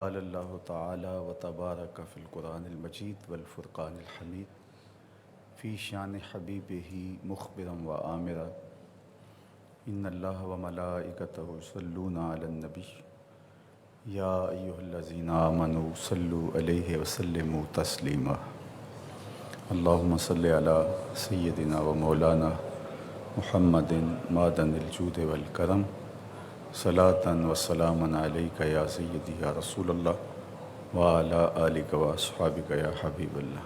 قال اللہ تعالی و تبارک فی القرآن المجید والفرقان الحمید فی شان حبیبہ مخبرا و آمرا ان اللہ و ملائکتہ یصلون علی النبی یا ایہا الذین آمنوا صلوا علیہ وسلموا تسلیما اللہم صلی علی سیدنا و مولانا محمد معدن الجود والکرم صلاۃ و سلام علیک یا سیدی یا رسول اللہ وعلی آلک و اصحابک یا حبیب اللہ۔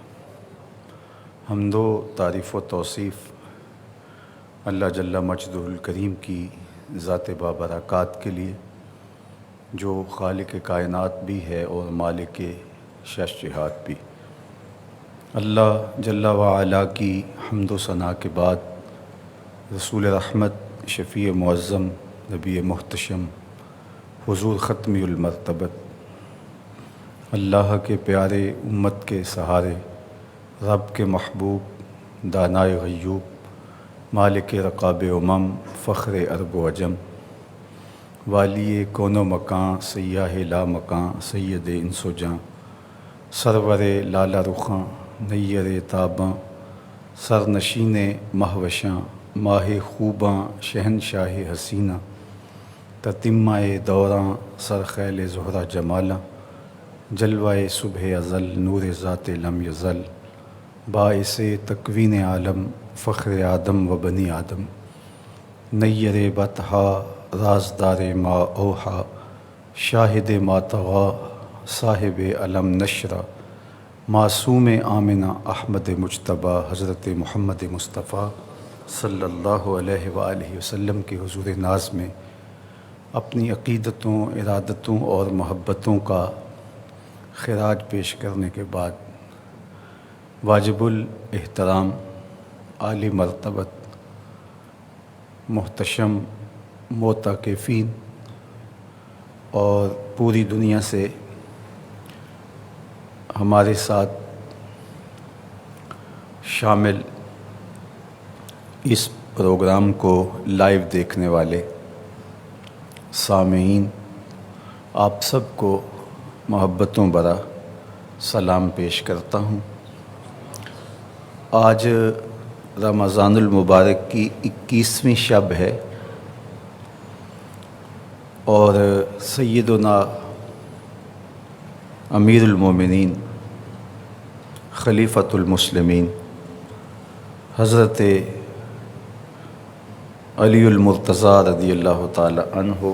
حمد و تعریف و توصیف اللہ جل مجدہ الکریم کی ذات بابرکات کے لیے، جو خالق کائنات بھی ہے اور مالک شش جہات بھی۔ اللہ جل وعلا کی حمد و ثناء کے بعد رسول رحمت، شفیع معظم، نبی محتشم، حضور ختمی المرتبت، اللہ کے پیارے، امت کے سہارے، رب کے محبوب، دانائے غیوب، مالک رقاب امم، فخر عرب و عجم، والی کون و مکان، سیاہ لا مکان، سید انس و جاں، سرور لالہ رخاں، نیر تاباں، سرنشین مہوشاں، ماہ خوباں، شہنشاہ حسینہ، تتمہ دوراں، سرخیل زہرہ جمالاں، جلوہ صبح ازل، نور ذات لم یزل، باعث تکوین عالم، فخر آدم و بنی آدم، نیر بطحا، رازدار ما اوحا، شاہد ما طغا، صاحب علم نشرہ، معصوم آمنہ، احمد مجتبیٰ، حضرت محمد مصطفیٰ صلی اللہ علیہ وآلہ وسلم کے حضور ناز میں اپنی عقیدتوں، ارادتوں اور محبتوں کا خراج پیش کرنے کے بعد واجب الاحترام، عالی مرتبت، محتشم معتکفین اور پوری دنیا سے ہمارے ساتھ شامل اس پروگرام کو لائیو دیکھنے والے سامعین، آپ سب کو محبتوں برا سلام پیش کرتا ہوں۔ آج رمضان المبارک کی 21ویں شب ہے اور سیدنا امیر المومنین، خلیفۃ المسلمین، حضرت علی المرتضیٰ رضی اللہ تعالی عنہ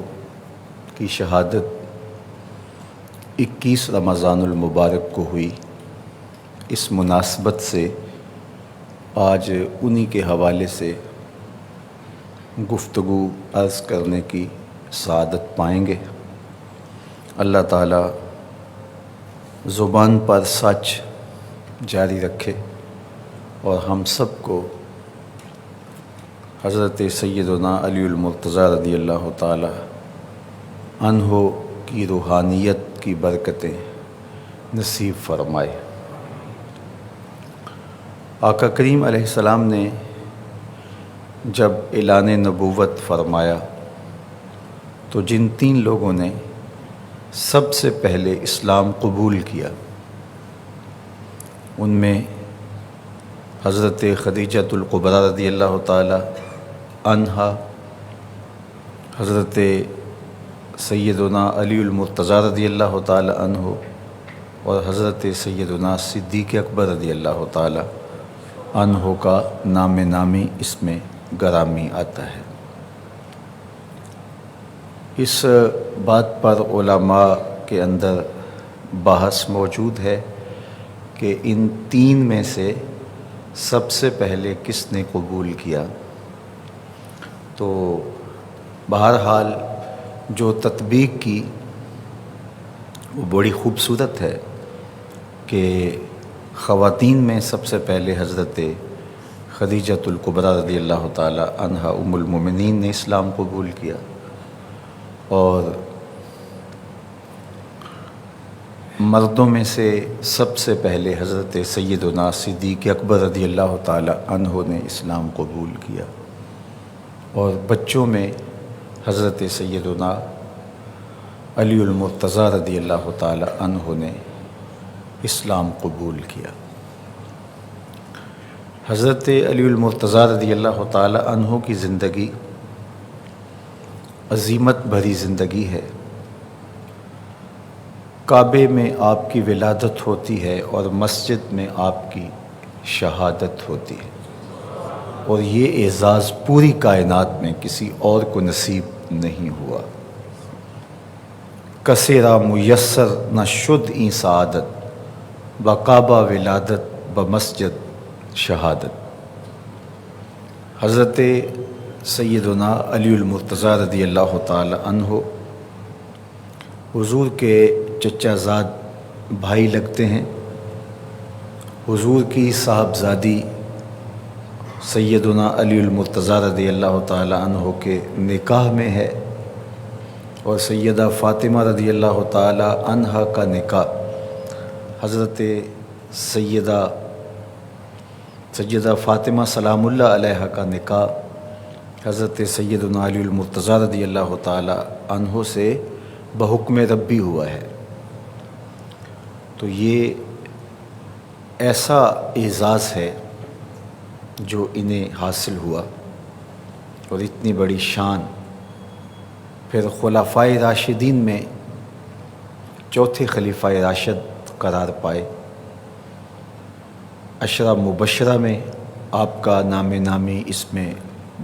کی شہادت 21 رمضان المبارک کو ہوئی۔ اس مناسبت سے آج انہی کے حوالے سے گفتگو عرض کرنے کی سعادت پائیں گے۔ اللہ تعالی زبان پر سچ جاری رکھے اور ہم سب کو حضرت سیدنا علی المرتضیٰ رضی اللہ تعالی عنہ کی روحانیت کی برکتیں نصیب فرمائے۔ آقا کریم علیہ السلام نے جب اعلان نبوت فرمایا تو جن 3 لوگوں نے سب سے پہلے اسلام قبول کیا، ان میں حضرت خدیجۃ الکبریٰ رضی اللہ تعالی عنہا، حضرت سیدنا علی المرتضیٰ رضی اللہ تعالی عنہ اور حضرت سیدنا صدیق اکبر رضی اللہ تعالی عنہ کا نام نامی اس میں گرامی آتا ہے۔ اس بات پر علماء کے اندر بحث موجود ہے کہ ان 3 میں سے سب سے پہلے کس نے قبول کیا۔ تو بہرحال جو تطبیق کی وہ بڑی خوبصورت ہے کہ خواتین میں سب سے پہلے حضرت خدیجۃ الکبریٰ رضی اللہ تعالی عنہا ام المومنین نے اسلام قبول کیا، اور مردوں میں سے سب سے پہلے حضرت سیدنا صدیق اکبر رضی اللہ تعالی عنہ نے اسلام قبول کیا، اور بچوں میں حضرت سیدنا علی المرتضیٰ رضی اللہ تعالی عنہ نے اسلام قبول کیا۔ حضرت علی المرتضیٰ رضی اللہ تعالی عنہ کی زندگی عظیمت بھری زندگی ہے۔ کعبے میں آپ کی ولادت ہوتی ہے اور مسجد میں آپ کی شہادت ہوتی ہے، اور یہ اعزاز پوری کائنات میں کسی اور کو نصیب نہیں ہوا۔ کسیرا میسر نہ شد این سعادت، بکعبہ ولادت بمسجد شہادت۔ حضرت سیدنا علی المرتضیٰ رضی اللہ تعالی عنہ حضور کے چچا زاد بھائی لگتے ہیں۔ حضور کی صاحبزادی سیدنا علی المرتضیٰ رضی اللہ تعالی عنہ کے نکاح میں ہے، اور سیدہ فاطمہ رضی اللہ تعالی عنہ کا نکاح حضرت سیدہ فاطمہ سلام اللہ علیہ کا نکاح حضرت سیدنا علی المرتضیٰ رضی اللہ تعالی عنہ سے بحکم ربی ہوا ہے۔ تو یہ ایسا اعزاز ہے جو انہیں حاصل ہوا، اور اتنی بڑی شان۔ پھر خلفائے راشدین میں چوتھے خلیفہ راشد قرار پائے۔ عشرہ مبشرہ میں آپ کا نام نامی اس میں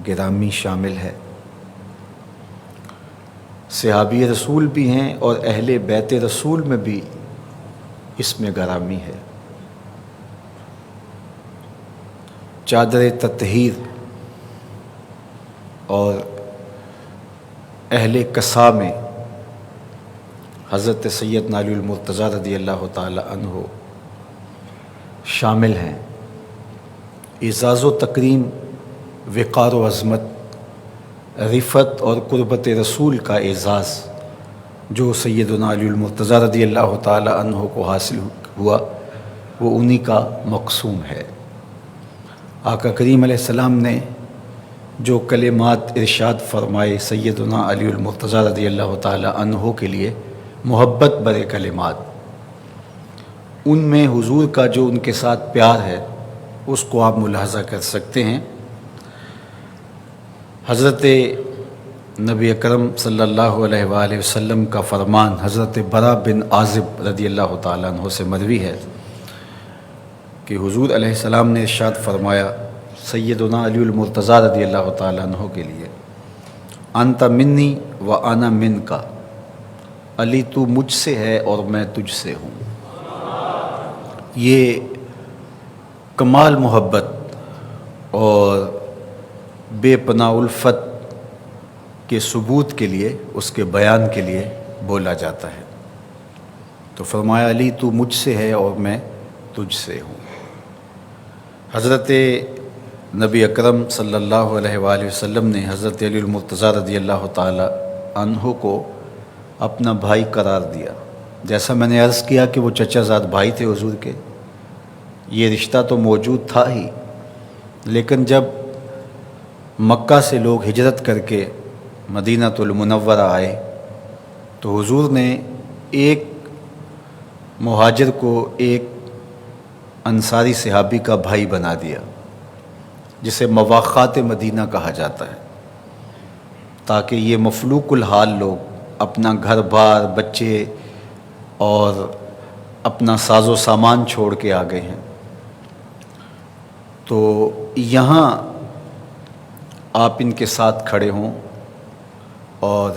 گرامی شامل ہے۔ صحابی رسول بھی ہیں اور اہل بیت رسول میں بھی اس میں گرامی ہے۔ چادر تطہیر اور اہل قصا میں حضرت سیدنا علی المرتضیٰ رضی اللہ تعالی عنہ شامل ہیں۔ اعزاز و تکریم، وقار و عظمت، رفعت اور قربت رسول کا اعزاز جو سیدنا علی المرتضیٰ رضی اللہ تعالی عنہ کو حاصل ہوا، وہ انہی کا مقسوم ہے۔ آقا کریم علیہ السلام نے جو کلمات ارشاد فرمائے سیدنا علی المرتضیٰ رضی اللہ تعالی عنہ کے لیے، محبت برے کلمات، ان میں حضور کا جو ان کے ساتھ پیار ہے اس کو آپ ملاحظہ کر سکتے ہیں۔ حضرت نبی اکرم صلی اللہ علیہ وآلہ وسلم کا فرمان حضرت برا بن عازب رضی اللہ تعالیٰ عنہ سے مروی ہے کہ حضور علیہ السلام نے ارشاد فرمایا سیدنا علی المرتضیٰ رضی اللہ تعالیٰ عنہ کے لیے، انت منی و انا من کا، علی تو مجھ سے ہے اور میں تجھ سے ہوں۔ یہ کمال محبت اور بے پناہ الفت کے ثبوت کے لیے، اس کے بیان کے لیے بولا جاتا ہے۔ تو فرمایا علی تو مجھ سے ہے اور میں تجھ سے ہوں۔ حضرت نبی اکرم صلی اللہ علیہ وآلہ وسلم نے حضرت علی المرتضیٰ رضی اللہ تعالی عنہ کو اپنا بھائی قرار دیا۔ جیسا میں نے عرض کیا کہ وہ چچا زاد بھائی تھے حضور کے، یہ رشتہ تو موجود تھا ہی، لیکن جب مکہ سے لوگ ہجرت کر کے مدینہ المنورہ آئے تو حضور نے ایک مہاجر کو ایک انصاری صحابی کا بھائی بنا دیا، جسے مواخات مدینہ کہا جاتا ہے، تاکہ یہ مفلوق الحال لوگ اپنا گھر بار، بچے اور اپنا ساز و سامان چھوڑ کے آ گئے ہیں، تو یہاں آپ ان کے ساتھ کھڑے ہوں اور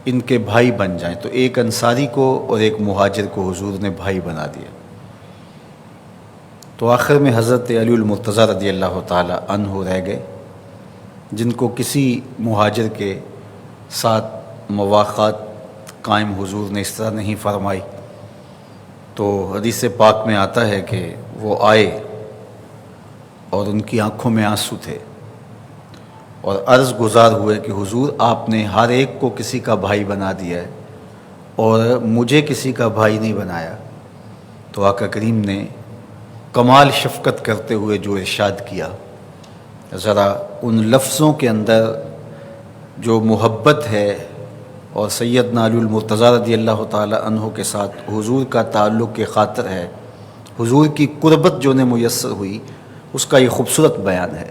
ان کے بھائی بن جائیں۔ تو ایک انصاری کو اور ایک مہاجر کو حضور نے بھائی بنا دیا۔ تو آخر میں حضرت علی المرتضیٰ رضی اللہ تعالی عنہ رہ گئے، جن کو کسی مہاجر کے ساتھ مواخات قائم حضور نے اس طرح نہیں فرمائی۔ تو حدیث پاک میں آتا ہے کہ وہ آئے اور ان کی آنکھوں میں آنسو تھے، اور عرض گزار ہوئے کہ حضور آپ نے ہر ایک کو کسی کا بھائی بنا دیا ہے اور مجھے کسی کا بھائی نہیں بنایا۔ تو آقا کریم نے کمال شفقت کرتے ہوئے جو ارشاد کیا، ذرا ان لفظوں کے اندر جو محبت ہے اور سیدنا علی المرتضیٰ رضی اللہ تعالی عنہ کے ساتھ حضور کا تعلق کی خاطر ہے، حضور کی قربت جو انہیں میسر ہوئی، اس کا یہ خوبصورت بیان ہے۔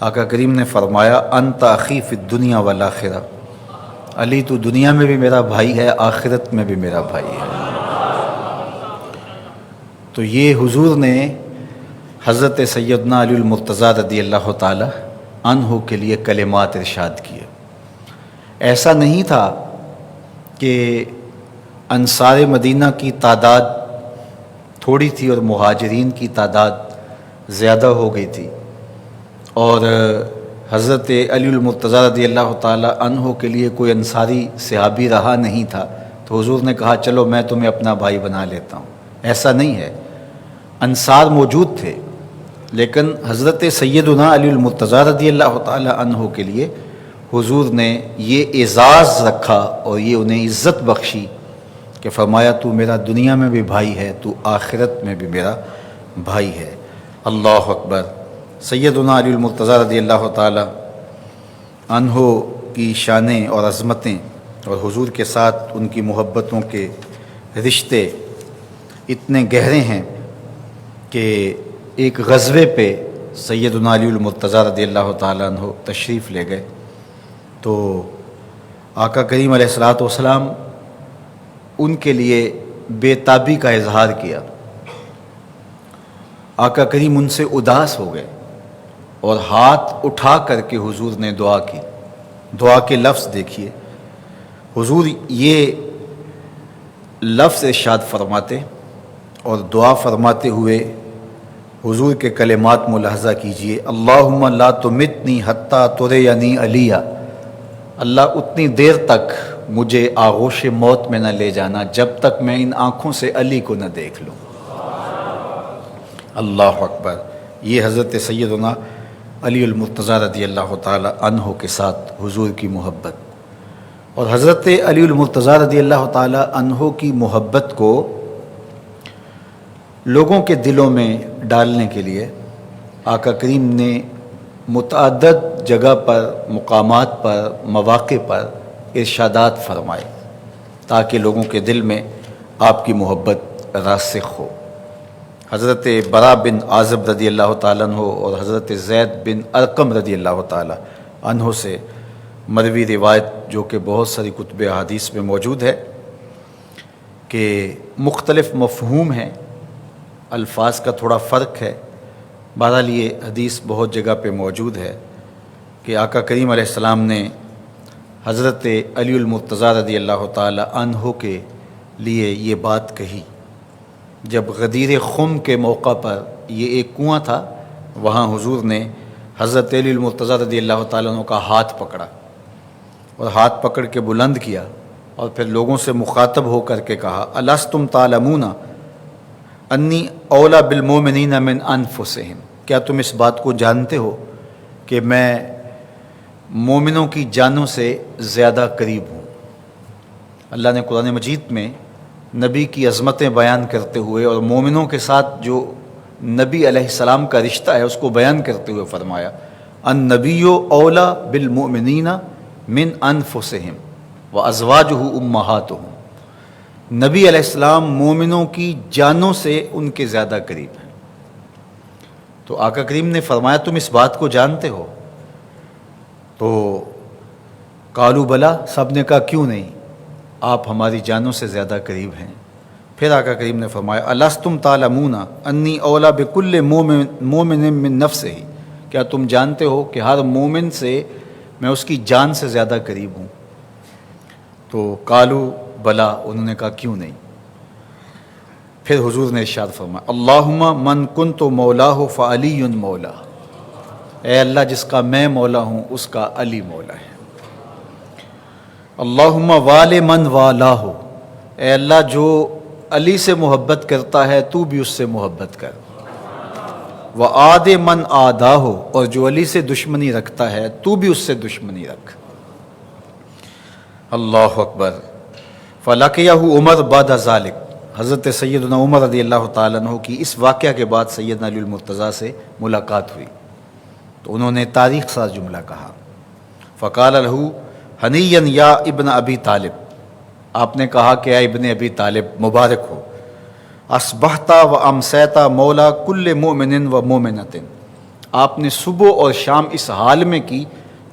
آقا کریم نے فرمایا انت اخی فی الدنیا والآخرہ، علی تو دنیا میں بھی میرا بھائی ہے، آخرت میں بھی میرا بھائی ہے۔ تو یہ حضور نے حضرت سیدنا علی المرتضیٰ رضی اللہ تعالی عنہ کے لیے کلمات ارشاد کیے۔ ایسا نہیں تھا کہ انصار مدینہ کی تعداد تھوڑی تھی اور مہاجرین کی تعداد زیادہ ہو گئی تھی، اور حضرت علی المرتضیٰ رضی اللہ تعالی عنہ کے لیے کوئی انصاری صحابی رہا نہیں تھا، تو حضور نے کہا چلو میں تمہیں اپنا بھائی بنا لیتا ہوں۔ ایسا نہیں ہے، انصار موجود تھے، لیکن حضرت سیدنا علی المرتضیٰ رضی اللہ تعالی عنہ کے لیے حضور نے یہ اعزاز رکھا اور یہ انہیں عزت بخشی کہ فرمایا تو میرا دنیا میں بھی بھائی ہے، تو آخرت میں بھی میرا بھائی ہے۔ اللہ اکبر۔ سیدنا علی المرتضیٰ رضی اللہ تعالی عنہ کی شانیں اور عظمتیں اور حضور کے ساتھ ان کی محبتوں کے رشتے اتنے گہرے ہیں کہ ایک غزوے پہ سیدنا علی المرتضیٰ رضی اللہ تعالی عنہ تشریف لے گئے، تو آقا کریم علیہ الصلوۃ والسلام ان کے لیے بے تابی کا اظہار کیا۔ آقا کریم ان سے اداس ہو گئے اور ہاتھ اٹھا کر کے حضور نے دعا کی۔ دعا کے لفظ دیکھیے، حضور یہ لفظ ارشاد فرماتے اور دعا فرماتے ہوئے حضور کے کلمات ملاحظہ کیجئے، اللہم لا تمتنی حتی ترینی علیہ، اللہ اتنی دیر تک مجھے آغوش موت میں نہ لے جانا جب تک میں ان آنکھوں سے علی کو نہ دیکھ لوں۔ اللہ اکبر۔ یہ حضرت سیدنا علی المرتضیٰ رضی اللہ تعالی عنہ کے ساتھ حضور کی محبت، اور حضرت علی المرتضیٰ رضی اللہ تعالی عنہ کی محبت کو لوگوں کے دلوں میں ڈالنے کے لیے آقا کریم نے متعدد جگہ پر، مقامات پر، مواقع پر ارشادات فرمائے تاکہ لوگوں کے دل میں آپ کی محبت راسخ ہو۔ حضرت برا بن عازب رضی اللہ تعالیٰ عنہ اور حضرت زید بن ارقم رضی اللہ تعالیٰ عنہ سے مروی روایت جو کہ بہت ساری کتب احادیث میں موجود ہے کہ مختلف مفہوم ہیں، الفاظ کا تھوڑا فرق ہے، بہرحال یہ حدیث بہت جگہ پہ موجود ہے کہ آقا کریم علیہ السلام نے حضرت علی المرتضیٰ رضی اللہ تعالی عنہ کے لیے یہ بات کہی جب غدیر خم کے موقع پر، یہ ایک کنواں تھا، وہاں حضور نے حضرت علی المرتضیٰ رضی اللہ تعالیٰ عنہ کا ہاتھ پکڑا اور ہاتھ پکڑ کے بلند کیا اور پھر لوگوں سے مخاطب ہو کر کے کہا الستم تعلمون انی اولی بالمؤمنین من انفسہم، کیا تم اس بات کو جانتے ہو کہ میں مومنوں کی جانوں سے زیادہ قریب ہوں۔ اللہ نے قرآن مجید میں نبی کی عظمتیں بیان کرتے ہوئے اور مومنوں کے ساتھ جو نبی علیہ السلام کا رشتہ ہے اس کو بیان کرتے ہوئے فرمایا النبی اولی بالمؤمنین من انفسہم وازواجہ امہاتہم، نبی علیہ السلام مومنوں کی جانوں سے ان کے زیادہ قریب ہیں۔ تو آقا کریم نے فرمایا تم اس بات کو جانتے ہو؟ تو قالوا بلا، سب نے کہا کیوں نہیں، آپ ہماری جانوں سے زیادہ قریب ہیں۔ پھر آقا کریم نے فرمایا الستم تعلمون انی اولی بکل مومن من نفسہ، کیا تم جانتے ہو کہ ہر مومن سے میں اس کی جان سے زیادہ قریب ہوں؟ تو قالوا بلا، انہوں نے کہا کیوں نہیں۔ پھر حضور نے ارشاد فرمایا اللہم من کنت مولاہ فعلی مولا، اے اللہ جس کا میں مولا ہوں اس کا علی مولا ہے۔ اللہم وال من والاہ، اے اللہ جو علی سے محبت کرتا ہے تو بھی اس سے محبت کر۔ وعاد من عاداہ، اور جو علی سے دشمنی رکھتا ہے تو بھی اس سے دشمنی رکھ۔ اللہ اکبر۔ فلقیہ عمر بعد ذلک، حضرت سیدنا عمر رضی اللہ تعالیٰ عنہ کی اس واقعہ کے بعد سیدنا علی المرتضیٰ سے ملاقات ہوئی تو انہوں نے تاریخ ساز جملہ کہا، فقال لہ، ہنیًا یا ابن ابی طالب، آپ نے کہا کہ اے ابن ابی طالب مبارک ہو، اصبحتا و امسیتا مولا کل مومن و مومنۃ، آپ نے صبح اور شام اس حال میں کی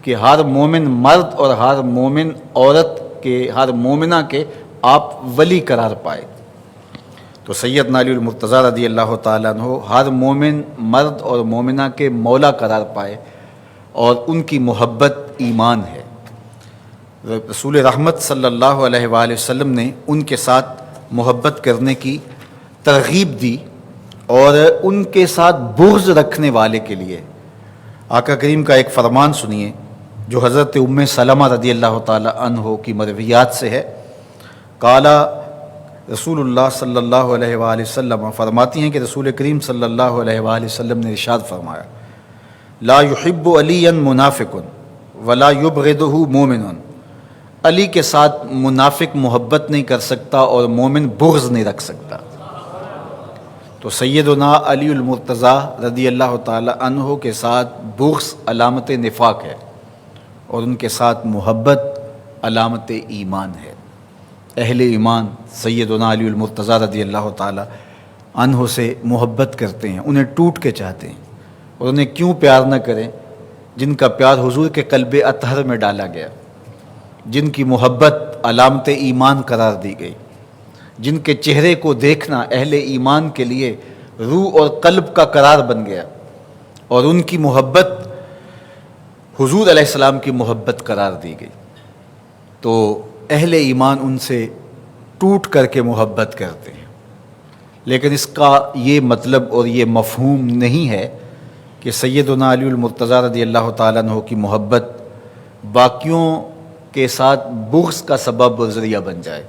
کہ ہر مومن مرد اور ہر مومن عورت کے، ہر مومنہ کے آپ ولی قرار پائے۔ تو سیدنا علی المرتضیٰ رضی اللہ تعالیٰ عنہ ہر مومن مرد اور مومنہ کے مولا قرار پائے، اور ان کی محبت ایمان ہے۔ رسول رحمت صلی اللہ علیہ وآلہ وسلم نے ان کے ساتھ محبت کرنے کی ترغیب دی، اور ان کے ساتھ بغض رکھنے والے کے لیے آقا کریم کا ایک فرمان سنیے جو حضرت ام سلمہ رضی اللہ تعالی عنہ کی مرویات سے ہے۔ قال رسول اللہ صلی اللہ علیہ وآلہ وسلم، فرماتی ہیں کہ رسول کریم صلی اللہ علیہ وآلہ وسلم نے ارشاد فرمایا، لا يحب علی منافق ولا یبغضہ مومن، علی کے ساتھ منافق محبت نہیں کر سکتا اور مومن بغض نہیں رکھ سکتا۔ تو سیدنا علی المرتضیٰ رضی اللہ تعالی عنہ کے ساتھ بغض علامت نفاق ہے، اور ان کے ساتھ محبت علامت ایمان ہے۔ اہل ایمان سیدنا علی المرتضیٰ رضی اللہ تعالی عنہ سے محبت کرتے ہیں، انہیں ٹوٹ کے چاہتے ہیں، اور انہیں کیوں پیار نہ کریں جن کا پیار حضور کے قلب اطہر میں ڈالا گیا، جن کی محبت علامت ایمان قرار دی گئی، جن کے چہرے کو دیکھنا اہل ایمان کے لیے روح اور قلب کا قرار بن گیا، اور ان کی محبت حضور علیہ السلام کی محبت قرار دی گئی۔ تو اہل ایمان ان سے ٹوٹ کر کے محبت کرتے ہیں، لیکن اس کا یہ مطلب اور یہ مفہوم نہیں ہے کہ سیدنا علی المرتضیٰ رضی اللہ تعالیٰ عنہ کی محبت باقیوں کے ساتھ بغض کا سبب اور ذریعہ بن جائے۔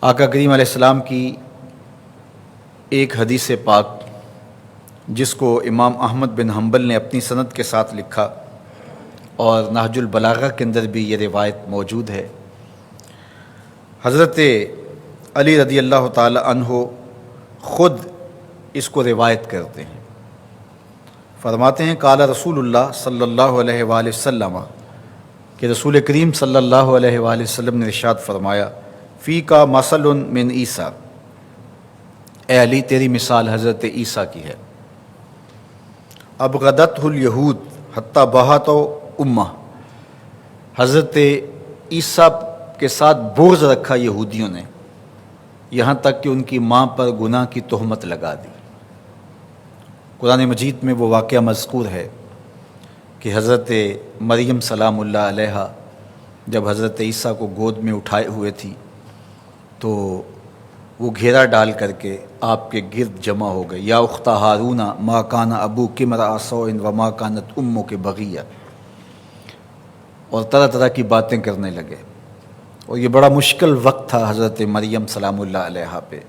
آقا کریم علیہ السلام کی ایک حدیث پاک جس کو امام احمد بن حنبل نے اپنی سند کے ساتھ لکھا، اور نہج البلاغہ کے اندر بھی یہ روایت موجود ہے، حضرت علی رضی اللہ تعالی عنہ خود اس کو روایت کرتے ہیں۔ فرماتے ہیں قال رسول اللہ صلی اللہ علیہ وآلہ وسلم، کہ رسول کریم صلی اللہ علیہ وآلہ وسلم نے ارشاد فرمایا، فی کا مثل من عیسیٰ، اے علی تیری مثال حضرت عیسیٰ کی ہے۔ ابغضتہ الیہود حتی بہت امہ، حضرت عیسیٰ کے ساتھ بغض رکھا یہودیوں نے، یہاں تک کہ ان کی ماں پر گناہ کی تہمت لگا دی۔ قرآن مجید میں وہ واقعہ مذکور ہے کہ حضرت مریم سلام اللہ علیہا جب حضرت عیسیٰ کو گود میں اٹھائے ہوئے تھی تو وہ گھیرا ڈال کر کے آپ کے گرد جمع ہو گئے، یا اختہ ہارون ما کان ابوک امرأ سوء وما کانت امک بغیہ، اور طرح طرح کی باتیں کرنے لگے۔ اور یہ بڑا مشکل وقت تھا حضرت مریم سلام اللہ علیہا پہ،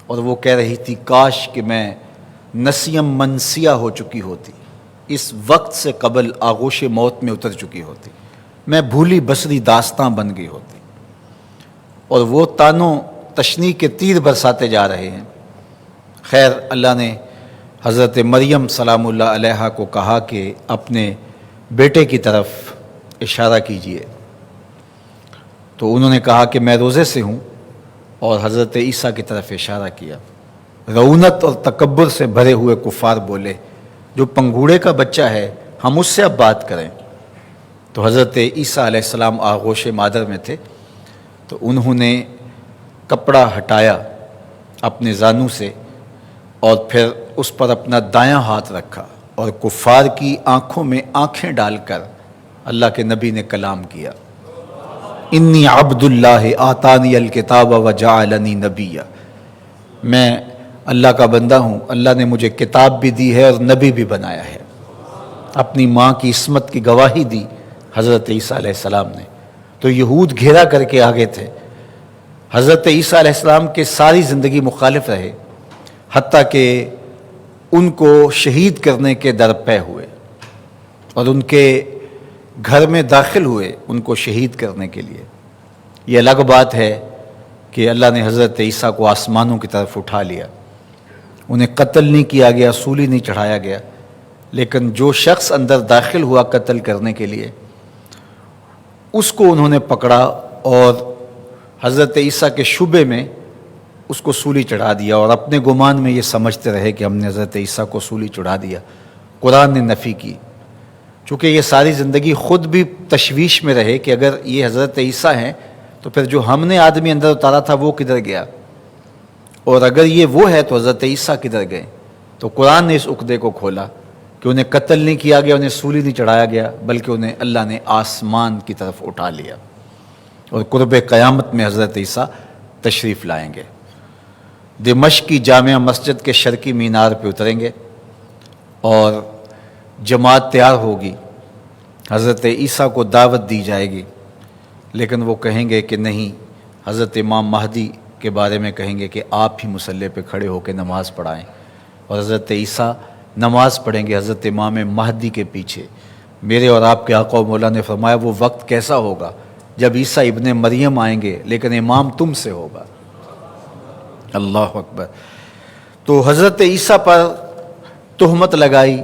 اور وہ کہہ رہی تھی کاش کہ میں نسیم منسیہ ہو چکی ہوتی، اس وقت سے قبل آغوش موت میں اتر چکی ہوتی، میں بھولی بسری داستاں بن گئی ہوتی۔ اور وہ تانوں تشنیع کے تیر برساتے جا رہے ہیں۔ خیر اللہ نے حضرت مریم سلام اللہ علیہا کو کہا کہ اپنے بیٹے کی طرف اشارہ کیجئے، تو انہوں نے کہا کہ میں روزے سے ہوں، اور حضرت عیسیٰ کی طرف اشارہ کیا۔ رعونت اور تکبر سے بھرے ہوئے کفار بولے، جو پنگوڑے کا بچہ ہے ہم اس سے اب بات کریں۔ تو حضرت عیسیٰ علیہ السلام آغوش مادر میں تھے، تو انہوں نے کپڑا ہٹایا اپنے زانو سے، اور پھر اس پر اپنا دایاں ہاتھ رکھا، اور کفار کی آنکھوں میں آنکھیں ڈال کر اللہ کے نبی نے کلام کیا، انی عبد اللہ آتانی الکتاب وجعلنی نبیا، میں اللہ کا بندہ ہوں، اللہ نے مجھے کتاب بھی دی ہے اور نبی بھی بنایا ہے۔ اپنی ماں کی عصمت کی گواہی دی حضرت عیسیٰ علیہ السلام نے۔ تو یہود گھیرا کر کے آگے تھے، حضرت عیسیٰ علیہ السلام کے ساری زندگی مخالف رہے، حتیٰ کہ ان کو شہید کرنے کے درپے ہوئے، اور ان کے گھر میں داخل ہوئے ان کو شہید کرنے کے لیے۔ یہ الگ بات ہے کہ اللہ نے حضرت عیسیٰ کو آسمانوں کی طرف اٹھا لیا، انہیں قتل نہیں کیا گیا، سولی نہیں چڑھایا گیا، لیکن جو شخص اندر داخل ہوا قتل کرنے کے لیے، اس کو انہوں نے پکڑا اور حضرت عیسیٰ کے شبے میں اس کو سولی چڑھا دیا، اور اپنے گمان میں یہ سمجھتے رہے کہ ہم نے حضرت عیسیٰ کو سولی چڑھا دیا۔ قرآن نے نفی کی، چونکہ یہ ساری زندگی خود بھی تشویش میں رہے کہ اگر یہ حضرت عیسیٰ ہیں تو پھر جو ہم نے آدمی اندر اتارا تھا وہ کدھر گیا، اور اگر یہ وہ ہے تو حضرت عیسیٰ کدھر گئے۔ تو قرآن نے اس عقدے کو کھولا کہ انہیں قتل نہیں کیا گیا، انہیں سولی نہیں چڑھایا گیا، بلکہ انہیں اللہ نے آسمان کی طرف اٹھا لیا، اور قرب قیامت میں حضرت عیسیٰ تشریف لائیں گے۔ دمشق کی جامع مسجد کے شرقی مینار پہ اتریں گے اور جماعت تیار ہوگی، حضرت عیسیٰ کو دعوت دی جائے گی، لیکن وہ کہیں گے کہ نہیں، حضرت امام مہدی کے بارے میں کہیں گے کہ آپ ہی مصلی پہ کھڑے ہو کے نماز پڑھائیں، اور حضرت عیسیٰ نماز پڑھیں گے حضرت امام مہدی کے پیچھے۔ میرے اور آپ کے آقا و مولا نے فرمایا وہ وقت کیسا ہوگا جب عیسیٰ ابن مریم آئیں گے لیکن امام تم سے ہوگا۔ اللہ اکبر۔ تو حضرت عیسیٰ پر تہمت لگائی،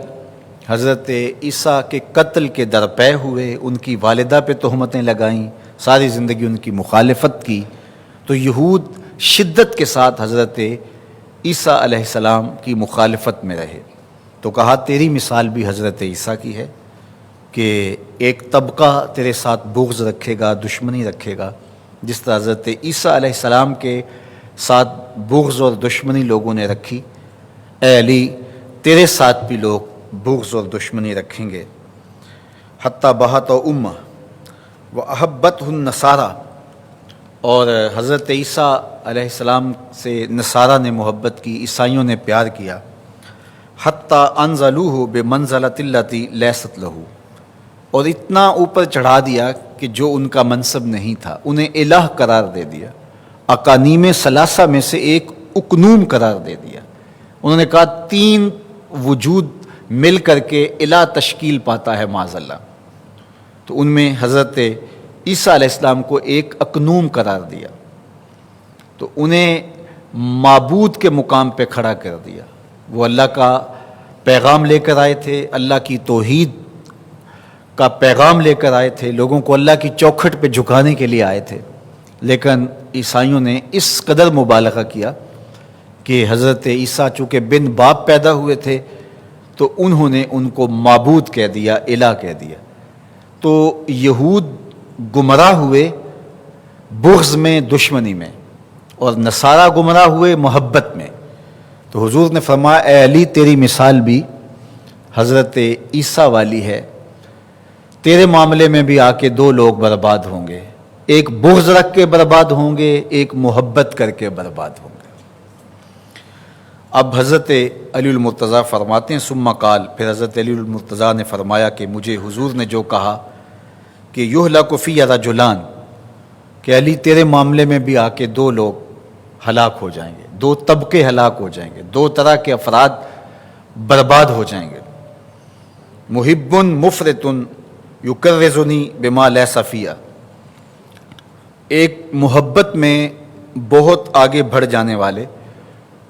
حضرت عیسیٰ کے قتل کے درپے ہوئے، ان کی والدہ پہ تہمتیں لگائیں، ساری زندگی ان کی مخالفت کی، تو یہود شدت کے ساتھ حضرت عیسیٰ علیہ السلام کی مخالفت میں رہے۔ تو کہا تیری مثال بھی حضرت عیسیٰ کی ہے کہ ایک طبقہ تیرے ساتھ بغض رکھے گا، دشمنی رکھے گا، جس طرح حضرت عیسیٰ علیہ السلام کے ساتھ بغض اور دشمنی لوگوں نے رکھی، اے علی تیرے ساتھ بھی لوگ بغض اور دشمنی رکھیں گے۔ حتیٰ بہت امہ و احبت النصارہ، اور حضرت عیسیٰ علیہ السلام سے نصارہ نے محبت کی، عیسائیوں نے پیار کیا۔ حتیٰ انزلوہ بمنزلۃ التی لیست لہ، اور اتنا اوپر چڑھا دیا کہ جو ان کا منصب نہیں تھا، انہیں الہ قرار دے دیا، اقانیم ثلاثہ میں سے ایک اقنوم قرار دے دیا۔ انہوں نے کہا تین وجود مل کر کے الہ تشکیل پاتا ہے معاذ اللہ، تو ان میں حضرت عیسیٰ علیہ السلام کو ایک اقنوم قرار دیا، تو انہیں معبود کے مقام پہ کھڑا کر دیا۔ وہ اللہ کا پیغام لے کر آئے تھے، اللہ کی توحید کا پیغام لے کر آئے تھے، لوگوں کو اللہ کی چوکھٹ پہ جھکانے کے لیے آئے تھے، لیکن عیسائیوں نے اس قدر مبالغہ کیا کہ حضرت عیسیٰ چونکہ بن باپ پیدا ہوئے تھے تو انہوں نے ان کو معبود کہہ دیا، الہ کہہ دیا۔ تو یہود گمراہ ہوئے بغض میں، دشمنی میں، اور نصارہ گمراہ ہوئے محبت میں۔ تو حضور نے فرمایا اے علی تیری مثال بھی حضرت عیسیٰ والی ہے، تیرے معاملے میں بھی آ کے دو لوگ برباد ہوں گے، ایک بغض رکھ کے برباد ہوں گے، ایک محبت کر کے برباد ہوں گے۔ اب حضرت علی المرتضیٰ فرماتے ہیں ثم قال، پھر حضرت علی المرتضیٰ نے فرمایا کہ مجھے حضور نے جو کہا کہ یہلک فی رجلان، کہ علی تیرے معاملے میں بھی آ کے دو لوگ ہلاک ہو جائیں گے، دو طبقے ہلاک ہو جائیں گے، دو طرح کے افراد برباد ہو جائیں گے۔ محب مفرط یکرزنی بما لیس فیہ، ایک محبت میں بہت آگے بڑھ جانے والے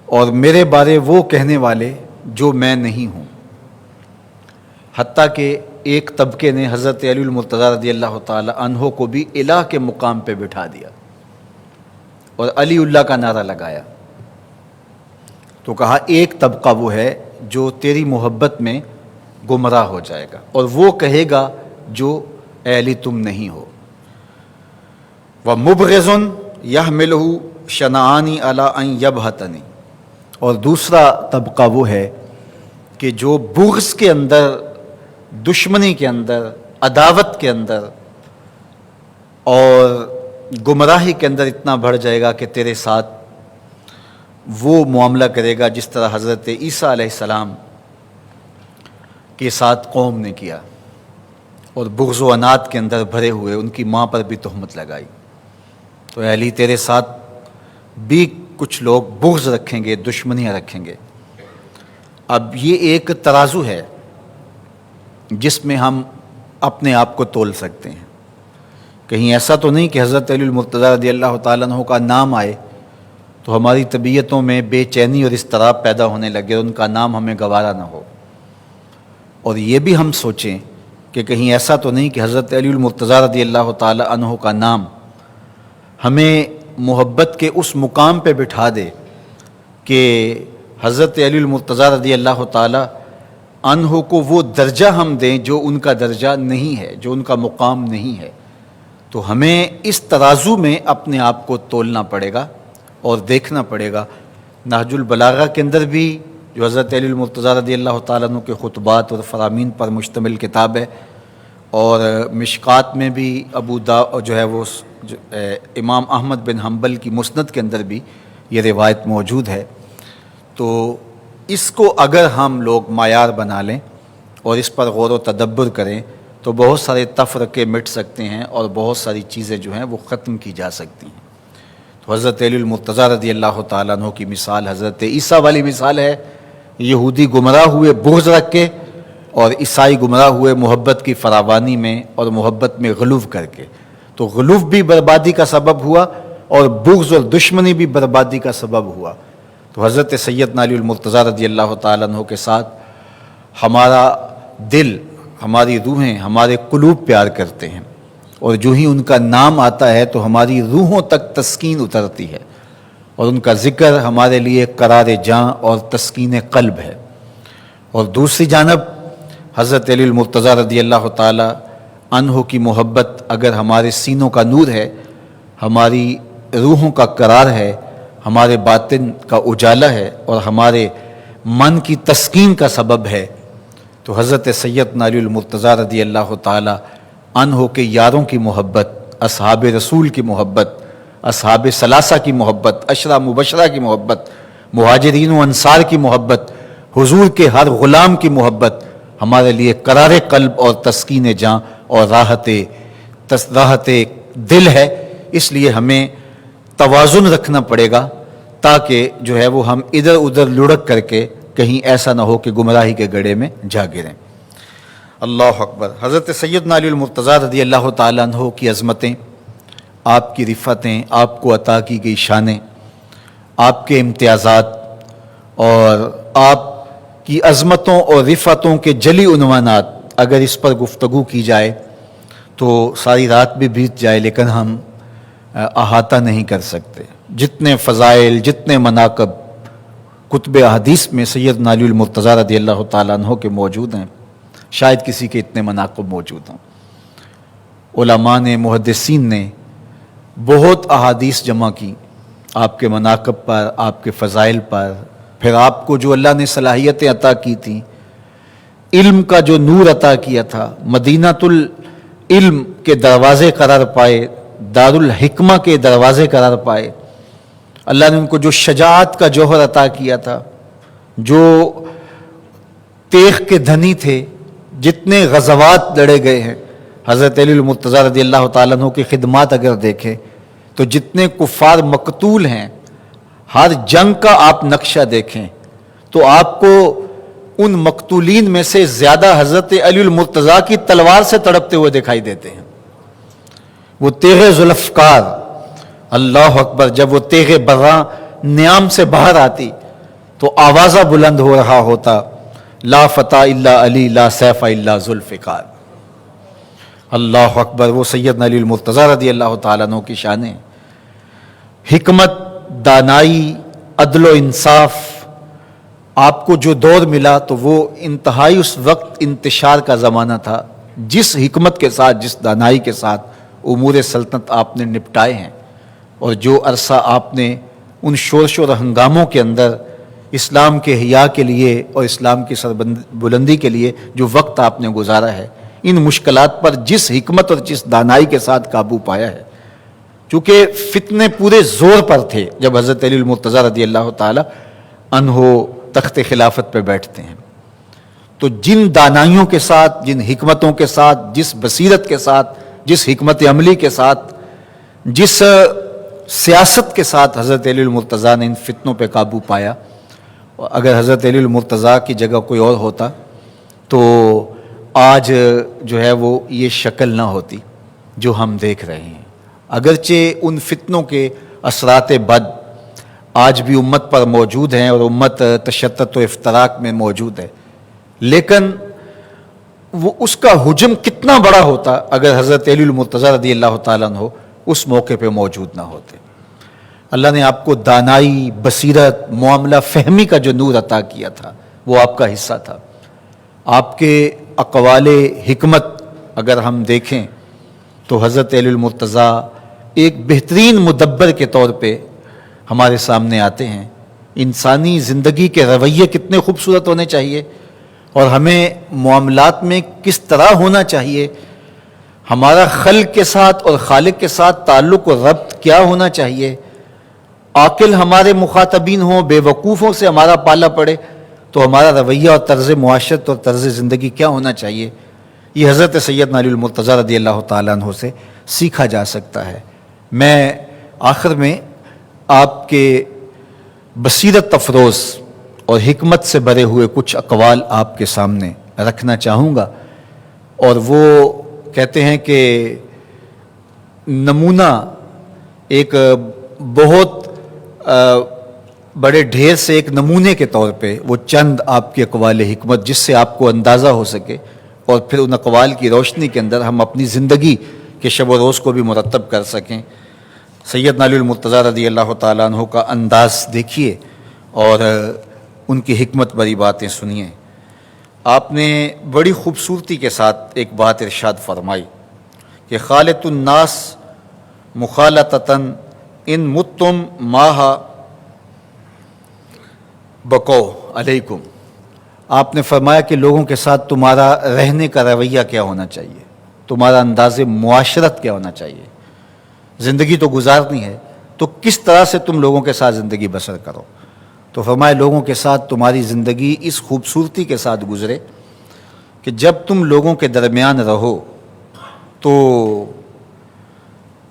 اور میرے بارے وہ کہنے والے جو میں نہیں ہوں۔ حتیٰ کہ ایک طبقے نے حضرت علی المرتضیٰ رضی اللہ تعالی عنہ کو بھی الہ کے مقام پہ بٹھا دیا اور علی اللہ کا نعرہ لگایا۔ تو کہا ایک طبقہ وہ ہے جو تیری محبت میں گمراہ ہو جائے گا اور وہ کہے گا جو اے علی تم نہیں ہو۔ وَمُبْغِضٌ يَحْمِلُهُ شَنَآنِ عَلَىٰ أَن يَبْهَتَنِ، اور دوسرا طبقہ وہ ہے کہ جو بغض کے اندر، دشمنی کے اندر، عداوت کے اندر اور گمراہی کے اندر اتنا بڑھ جائے گا کہ تیرے ساتھ وہ معاملہ کرے گا جس طرح حضرت عیسیٰ علیہ السلام کے ساتھ قوم نے کیا، اور بغض و عناد کے اندر بھرے ہوئے ان کی ماں پر بھی تہمت لگائی۔ تو اے علی تیرے ساتھ بھی کچھ لوگ بغض رکھیں گے، دشمنیاں رکھیں گے۔ اب یہ ایک ترازو ہے جس میں ہم اپنے آپ کو تول سکتے ہیں۔ کہیں ایسا تو نہیں کہ حضرت علی المرتضیٰ رضی اللہ تعالیٰ عنہ کا نام آئے تو ہماری طبیعتوں میں بے چینی اور اضطراب پیدا ہونے لگے اور ان کا نام ہمیں گوارا نہ ہو۔ اور یہ بھی ہم سوچیں کہ کہیں ایسا تو نہیں کہ حضرت علی المرتضیٰ رضی اللہ تعالی عنہ کا نام ہمیں محبت کے اس مقام پہ بٹھا دے کہ حضرت علی المرتضیٰ رضی اللہ تعالی عنہ کو وہ درجہ ہم دیں جو ان کا درجہ نہیں ہے، جو ان کا مقام نہیں ہے۔ تو ہمیں اس ترازو میں اپنے آپ کو تولنا پڑے گا اور دیکھنا پڑے گا۔ نہج البلاغہ کے اندر بھی جو حضرت علی المرتضیٰ رضی اللہ تعالیٰ عنہ کے خطبات اور فرامین پر مشتمل کتاب ہے، اور مشکات میں بھی جو ہے وہ امام احمد بن حنبل کی مسند کے اندر بھی یہ روایت موجود ہے۔ تو اس کو اگر ہم لوگ معیار بنا لیں اور اس پر غور و تدبر کریں تو بہت سارے تفرقے مٹ سکتے ہیں اور بہت ساری چیزیں جو ہیں وہ ختم کی جا سکتی ہیں۔ تو حضرت علی المرتضیٰ رضی اللہ تعالیٰ عنہ کی مثال حضرت عیسیٰ والی مثال ہے، یہودی گمراہ ہوئے بغض رکھ کے، اور عیسائی گمراہ ہوئے محبت کی فراوانی میں اور محبت میں غلو کر کے۔ تو غلو بھی بربادی کا سبب ہوا اور بغض اور دشمنی بھی بربادی کا سبب ہوا۔ تو حضرت سیدنا علی المرتضیٰ رضی اللہ تعالیٰ عنہ کے ساتھ ہمارا دل، ہماری روحیں، ہمارے قلوب پیار کرتے ہیں، اور جو ہی ان کا نام آتا ہے تو ہماری روحوں تک تسکین اترتی ہے، اور ان کا ذکر ہمارے لیے قرار جاں اور تسکین قلب ہے۔ اور دوسری جانب حضرت علی المرتضیٰ رضی اللہ تعالی عنہ کی محبت اگر ہمارے سینوں کا نور ہے، ہماری روحوں کا قرار ہے، ہمارے باطن کا اجالا ہے، اور ہمارے من کی تسکین کا سبب ہے، تو حضرت سیدنا علی المرتضیٰ رضی اللہ تعالی عنہ کے یاروں کی محبت، اصحاب رسول کی محبت، اصحاب ثلاثہ کی محبت، عشرہ مبشرہ کی محبت، مہاجرین و انصار کی محبت، حضور کے ہر غلام کی محبت ہمارے لیے قرار قلب اور تسکین جاں اور راحت دل ہے۔ اس لیے ہمیں توازن رکھنا پڑے گا تاکہ جو ہے وہ ہم ادھر ادھر لڑک کر کے کہیں ایسا نہ ہو کہ گمراہی کے گڑھے میں جا گریں۔ اللہ اکبر۔ حضرت سیدنا علی المرتضیٰ رضی اللہ تعالیٰ عنہ کی عظمتیں، آپ کی رفتیں، آپ کو عطا کی گئی شانیں، آپ کے امتیازات اور آپ کی عظمتوں اور رفتوں کے جلی عنوانات، اگر اس پر گفتگو کی جائے تو ساری رات بھی بیت جائے لیکن ہم احاطہ نہیں کر سکتے۔ جتنے فضائل، جتنے مناقب کتب احادیث میں سیدنا علی المرتضیٰ رضی اللہ تعالیٰ عنہ کے موجود ہیں، شاید کسی کے اتنے مناقب موجود ہوں۔ علماء نے، محدثین نے بہت احادیث جمع کی آپ کے مناقب پر، آپ کے فضائل پر، پھر آپ کو جو اللہ نے صلاحیتیں عطا کی تھیں، علم کا جو نور عطا کیا تھا، مدینۃ العلم کے دروازے قرار پائے، دارالحکمہ کے دروازے قرار پائے، اللہ نے ان کو جو شجاعت کا جوہر عطا کیا تھا، جو تیغ کے دھنی تھے، جتنے غزوات لڑے گئے ہیں، حضرت علی المرتضیٰ رضی اللہ تعالیٰ عنہ کی خدمات اگر دیکھیں تو جتنے کفار مقتول ہیں، ہر جنگ کا آپ نقشہ دیکھیں تو آپ کو ان مقتولین میں سے زیادہ حضرت علی المرتضیٰ کی تلوار سے تڑپتے ہوئے دکھائی دیتے ہیں۔ وہ تیغ ذوالفقار، اللہ اکبر، جب وہ تیغ براں نیام سے باہر آتی تو آوازہ بلند ہو رہا ہوتا، لا فتح الا علی، لا سیف الا ذوالفقار۔ اللہ اکبر۔ وہ سیدنا علی المرتضیٰ رضی اللہ تعالیٰ عنہ کی شانیں، حکمت، دانائی، عدل و انصاف۔ آپ کو جو دور ملا تو وہ انتہائی اس وقت انتشار کا زمانہ تھا، جس حکمت کے ساتھ، جس دانائی کے ساتھ امور سلطنت آپ نے نپٹائے ہیں، اور جو عرصہ آپ نے ان شورش اور ہنگاموں کے اندر اسلام کے حیا کے لیے اور اسلام کی سربلندی کے لیے جو وقت آپ نے گزارا ہے، ان مشکلات پر جس حکمت اور جس دانائی کے ساتھ قابو پایا ہے، چونکہ فتنے پورے زور پر تھے جب حضرت علی المرتضیٰ رضی اللہ تعالی عنہ تخت خلافت پہ بیٹھتے ہیں، تو جن دانائیوں کے ساتھ، جن حکمتوں کے ساتھ، جس بصیرت کے ساتھ، جس حکمت عملی کے ساتھ، جس سیاست کے ساتھ حضرت علی المرتضیٰ نے ان فتنوں پہ قابو پایا، اگر حضرت علی المرتضیٰ کی جگہ کوئی اور ہوتا تو آج جو ہے وہ یہ شکل نہ ہوتی جو ہم دیکھ رہے ہیں۔ اگرچہ ان فتنوں کے اثرات بد آج بھی امت پر موجود ہیں اور امت تشتت و افتراق میں موجود ہے، لیکن وہ اس کا حجم کتنا بڑا ہوتا اگر حضرت علی المرتضیٰ رضی اللہ تعالیٰ عنہ اس موقع پہ موجود نہ ہوتے۔ اللہ نے آپ کو دانائی، بصیرت، معاملہ فہمی کا جو نور عطا کیا تھا وہ آپ کا حصہ تھا۔ آپ کے اقوال حکمت اگر ہم دیکھیں تو حضرت علی المرتضیٰ ایک بہترین مدبر کے طور پہ ہمارے سامنے آتے ہیں۔ انسانی زندگی کے رویے کتنے خوبصورت ہونے چاہیے اور ہمیں معاملات میں کس طرح ہونا چاہیے، ہمارا خلق کے ساتھ اور خالق کے ساتھ تعلق و ربط کیا ہونا چاہیے، عاقل ہمارے مخاطبین ہوں، بے وقوفوں سے ہمارا پالا پڑے تو ہمارا رویہ اور طرز معاشرت اور طرز زندگی کیا ہونا چاہیے، یہ حضرت سیدنا علی المرتضیٰ رضی اللہ تعالیٰ عنہ سے سیکھا جا سکتا ہے۔ میں آخر میں آپ کے بصیرت افروز اور حکمت سے بھرے ہوئے کچھ اقوال آپ کے سامنے رکھنا چاہوں گا، اور وہ کہتے ہیں کہ نمونہ ایک بہت بڑے ڈھیر سے ایک نمونے کے طور پہ وہ چند آپ کے اقوال حکمت جس سے آپ کو اندازہ ہو سکے اور پھر ان اقوال کی روشنی کے اندر ہم اپنی زندگی کے شب و روز کو بھی مرتب کر سکیں۔ سیدنا علی المرتضیٰ رضی اللہ تعالیٰ عنہ کا انداز دیکھیے اور ان کی حکمت بری باتیں سنیے۔ آپ نے بڑی خوبصورتی کے ساتھ ایک بات ارشاد فرمائی کہ خالط الناس مخالطتاً ان متم ماہ بقو علیکم۔ آپ نے فرمایا کہ لوگوں کے ساتھ تمہارا رہنے کا رویہ کیا ہونا چاہیے، تمہارا انداز معاشرت کیا ہونا چاہیے۔ زندگی تو گزارنی ہے تو کس طرح سے تم لوگوں کے ساتھ زندگی بسر کرو، تو فرمایا لوگوں کے ساتھ تمہاری زندگی اس خوبصورتی کے ساتھ گزرے کہ جب تم لوگوں کے درمیان رہو تو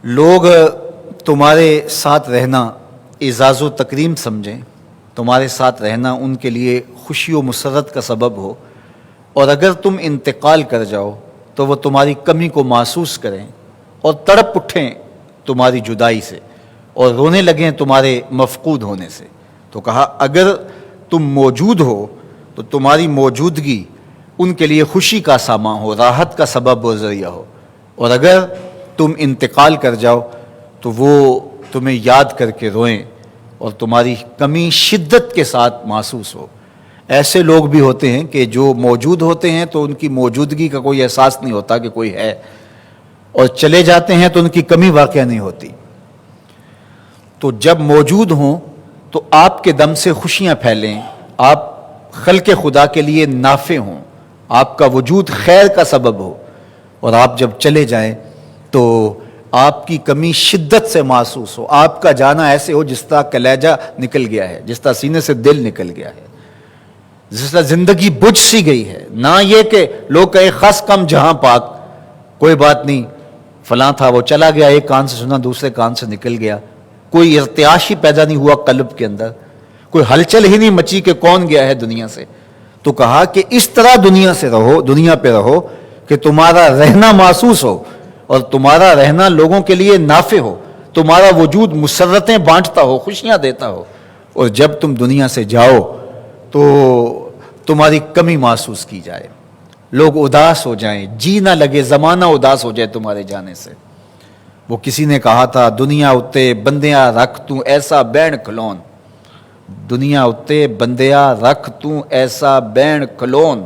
لوگ تمہارے ساتھ رہنا اعزاز و تکریم سمجھیں، تمہارے ساتھ رہنا ان کے لیے خوشی و مسرت کا سبب ہو، اور اگر تم انتقال کر جاؤ تو وہ تمہاری کمی کو محسوس کریں اور تڑپ اٹھیں تمہاری جدائی سے اور رونے لگیں تمہارے مفقود ہونے سے۔ تو کہا اگر تم موجود ہو تو تمہاری موجودگی ان کے لیے خوشی کا سامان ہو، راحت کا سبب و ذریعہ ہو، اور اگر تم انتقال کر جاؤ تو وہ تمہیں یاد کر کے روئیں اور تمہاری کمی شدت کے ساتھ محسوس ہو۔ ایسے لوگ بھی ہوتے ہیں کہ جو موجود ہوتے ہیں تو ان کی موجودگی کا کوئی احساس نہیں ہوتا کہ کوئی ہے، اور چلے جاتے ہیں تو ان کی کمی واقع نہیں ہوتی۔ تو جب موجود ہوں تو آپ کے دم سے خوشیاں پھیلیں، آپ خلق خدا کے لیے نافع ہوں، آپ کا وجود خیر کا سبب ہو، اور آپ جب چلے جائیں تو آپ کی کمی شدت سے محسوس ہو، آپ کا جانا ایسے ہو جس طرح کلیجہ نکل گیا ہے، جس طرح سینے سے دل نکل گیا ہے، جس طرح زندگی بجھ سی گئی ہے۔ نہ یہ کہ لوگ کہے خس کم جہاں پاک، کوئی بات نہیں فلاں تھا وہ چلا گیا، ایک کان سے سنا دوسرے کان سے نکل گیا، کوئی ارتعاش ہی پیدا نہیں ہوا قلب کے اندر، کوئی ہلچل ہی نہیں مچی کہ کون گیا ہے دنیا سے۔ تو کہا کہ اس طرح دنیا سے رہو، دنیا پہ رہو کہ تمہارا رہنا محسوس ہو اور تمہارا رہنا لوگوں کے لیے نافع ہو، تمہارا وجود مسرتیں بانٹتا ہو، خوشیاں دیتا ہو، اور جب تم دنیا سے جاؤ تو تمہاری کمی محسوس کی جائے، لوگ اداس ہو جائیں، جی نہ لگے، زمانہ اداس ہو جائے تمہارے جانے سے۔ وہ کسی نے کہا تھا دنیا اتے بندیاں رکھ تو ایسا بین کھلون، دنیا اتے بندیاں رکھ تو ایسا بین کھلون،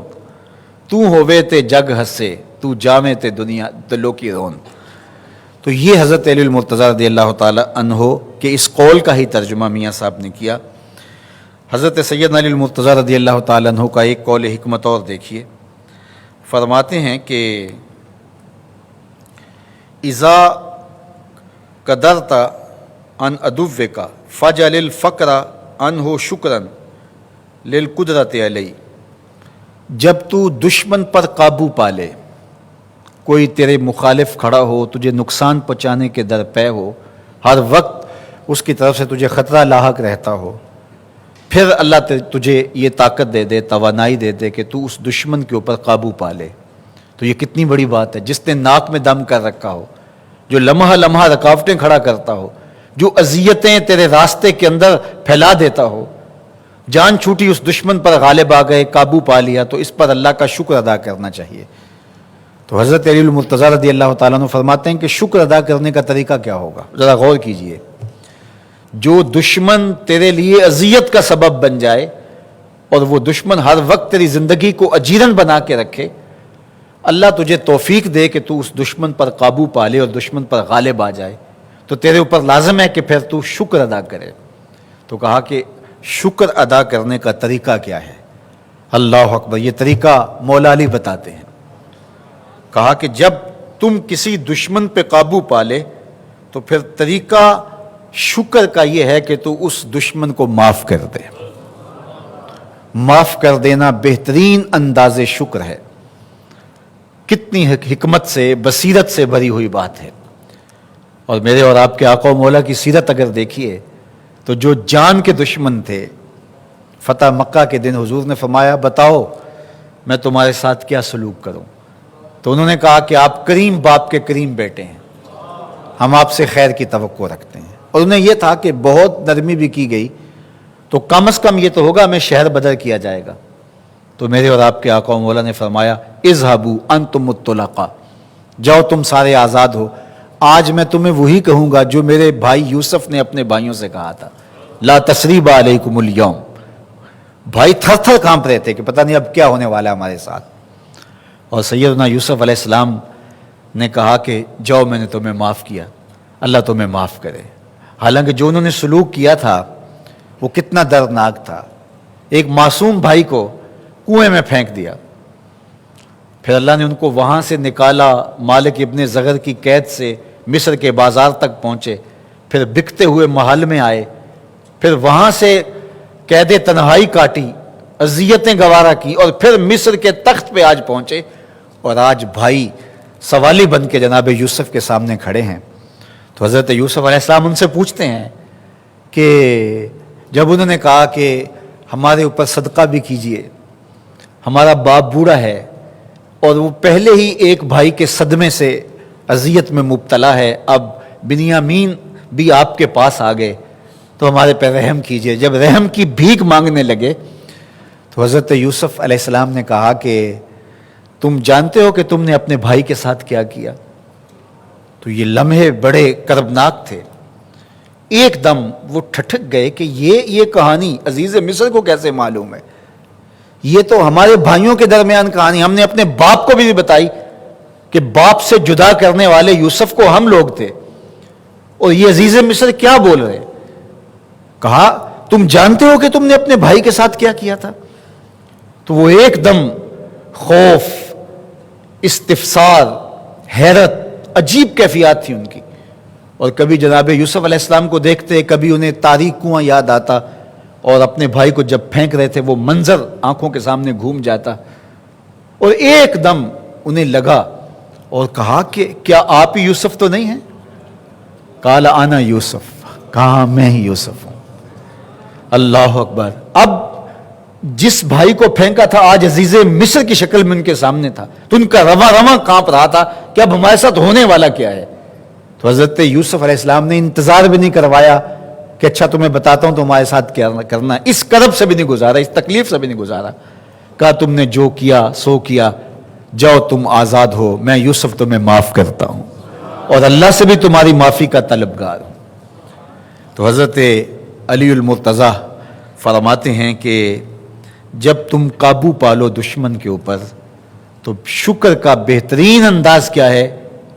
تو ہووے تے جگ ہسے تو جاویں تے دنیا تے لوکی رون۔ تو یہ حضرت علی المرتضیٰ رضی اللہ تعالی عنہ کے اس قول کا ہی ترجمہ میاں صاحب نے کیا۔ حضرت سیدنا علی المرتضیٰ رضی اللہ تعالی عنہ کا ایک قول حکمت اور دیکھیے، فرماتے ہیں کہ اذا قدرت ان عدوک فجعل الفقر عنہ شکرا للقدرت علیہ، جب تو دشمن پر قابو پالے، کوئی تیرے مخالف کھڑا ہو، تجھے نقصان پہنچانے کے درپے ہو، ہر وقت اس کی طرف سے تجھے خطرہ لاحق رہتا ہو، پھر اللہ تجھے یہ طاقت دے دے، توانائی دے دے کہ تو اس دشمن کے اوپر قابو پا لے، تو یہ کتنی بڑی بات ہے۔ جس نے ناک میں دم کر رکھا ہو، جو لمحہ لمحہ رکاوٹیں کھڑا کرتا ہو، جو اذیتیں تیرے راستے کے اندر پھیلا دیتا ہو، جان چھوٹی اس دشمن پر غالب آ گئے، قابو پا لیا، تو اس پر اللہ کا شکر ادا کرنا چاہیے تو حضرت علی المرتضیٰ رضی اللہ تعالیٰ عنہ فرماتے ہیں کہ شکر ادا کرنے کا طریقہ کیا ہوگا؟ ذرا غور کیجئے، جو دشمن تیرے لیے اذیت کا سبب بن جائے اور وہ دشمن ہر وقت تیری زندگی کو اجیرن بنا کے رکھے، اللہ تجھے توفیق دے کہ تو اس دشمن پر قابو پا لے اور دشمن پر غالب آ جائے، تو تیرے اوپر لازم ہے کہ پھر تو شکر ادا کرے۔ تو کہا کہ شکر ادا کرنے کا طریقہ کیا ہے؟ اللہ اکبر، یہ طریقہ مولا علی بتاتے ہیں۔ کہا کہ جب تم کسی دشمن پہ قابو پا لے تو پھر طریقہ شکر کا یہ ہے کہ تو اس دشمن کو معاف کر دے۔ معاف کر دینا بہترین انداز شکر ہے۔ کتنی حکمت سے، بصیرت سے بھری ہوئی بات ہے۔ اور میرے اور آپ کے آقا و مولا کی سیرت اگر دیکھیے تو جو جان کے دشمن تھے، فتح مکہ کے دن حضور نے فرمایا بتاؤ میں تمہارے ساتھ کیا سلوک کروں؟ تو انہوں نے کہا کہ آپ کریم باپ کے کریم بیٹے ہیں، ہم آپ سے خیر کی توقع رکھتے ہیں۔ اور انہیں یہ تھا کہ بہت نرمی بھی کی گئی تو کم از کم یہ تو ہوگا ہمیں شہر بدر کیا جائے گا۔ تو میرے اور آپ کے آقا و مولا نے فرمایا اذهبوا انتم الطلقاء، جاؤ تم سارے آزاد ہو۔ آج میں تمہیں وہی کہوں گا جو میرے بھائی یوسف نے اپنے بھائیوں سے کہا تھا، لا تثریب علیکم اليوم۔ بھائی تھر تھر کانپ رہے تھے کہ پتہ نہیں اب کیا ہونے والا ہے ہمارے ساتھ۔ اور سیدنا یوسف علیہ السلام نے کہا کہ جاؤ میں نے تمہیں معاف کیا، اللہ تمہیں معاف کرے۔ حالانکہ جو انہوں نے سلوک کیا تھا وہ کتنا دردناک تھا۔ ایک معصوم بھائی کو کنویں میں پھینک دیا، پھر اللہ نے ان کو وہاں سے نکالا، مالک ابن زغر کی قید سے مصر کے بازار تک پہنچے، پھر بکتے ہوئے محل میں آئے، پھر وہاں سے قید تنہائی کاٹی، اذیتیں گوارا کی، اور پھر مصر کے تخت پہ آج پہنچے، اور آج بھائی سوالی بن کے جناب یوسف کے سامنے کھڑے ہیں۔ تو حضرت یوسف علیہ السلام ان سے پوچھتے ہیں کہ جب انہوں نے کہا کہ ہمارے اوپر صدقہ بھی کیجئے، ہمارا باپ بوڑھا ہے اور وہ پہلے ہی ایک بھائی کے صدمے سے اذیت میں مبتلا ہے، اب بنیامین بھی آپ کے پاس آ گئے تو ہمارے پہ رحم کیجئے۔ جب رحم کی بھیک مانگنے لگے تو حضرت یوسف علیہ السلام نے کہا کہ تم جانتے ہو کہ تم نے اپنے بھائی کے ساتھ کیا کیا؟ تو یہ لمحے بڑے کربناک تھے۔ ایک دم وہ ٹھٹک گئے کہ یہ کہانی عزیز مصر کو کیسے معلوم ہے؟ یہ تو ہمارے بھائیوں کے درمیان کہانی، ہم نے اپنے باپ کو بھی بتائی کہ باپ سے جدا کرنے والے یوسف کو ہم لوگ تھے، اور یہ عزیز مصر کیا بول رہے؟ کہا تم جانتے ہو کہ تم نے اپنے بھائی کے ساتھ کیا کیا تھا؟ تو وہ ایک دم خوف، استفسار، حیرت، عجیب کیفیات تھی ان کی۔ اور کبھی جناب یوسف علیہ السلام کو دیکھتے، کبھی انہیں تاریک کنواں یاد آتا، اور اپنے بھائی کو جب پھینک رہے تھے وہ منظر آنکھوں کے سامنے گھوم جاتا، اور ایک دم انہیں لگا اور کہا کہ کیا آپ ہی یوسف تو نہیں ہیں؟ قال انا یوسف، کہا میں ہی یوسف ہوں۔ اللہ اکبر۔ اب جس بھائی کو پھینکا تھا آج عزیز مصر کی شکل میں ان کے سامنے تھا، تو ان کا رواں رواں کانپ رہا تھا کہ اب ہمارے ساتھ ہونے والا کیا ہے۔ تو حضرت یوسف علیہ السلام نے انتظار بھی نہیں کروایا کہ اچھا تمہیں بتاتا ہوں تمہارے ساتھ کیا کرنا ہے، اس کرب سے بھی نہیں گزارا، اس تکلیف سے بھی نہیں گزارا۔ کہا تم نے جو کیا سو کیا، جاؤ تم آزاد ہو، میں یوسف تمہیں معاف کرتا ہوں اور اللہ سے بھی تمہاری معافی کا طلبگار ہوں۔ تو حضرت علی المرتضیٰ فرماتے ہیں کہ جب تم قابو پالو دشمن کے اوپر تو شکر کا بہترین انداز کیا ہے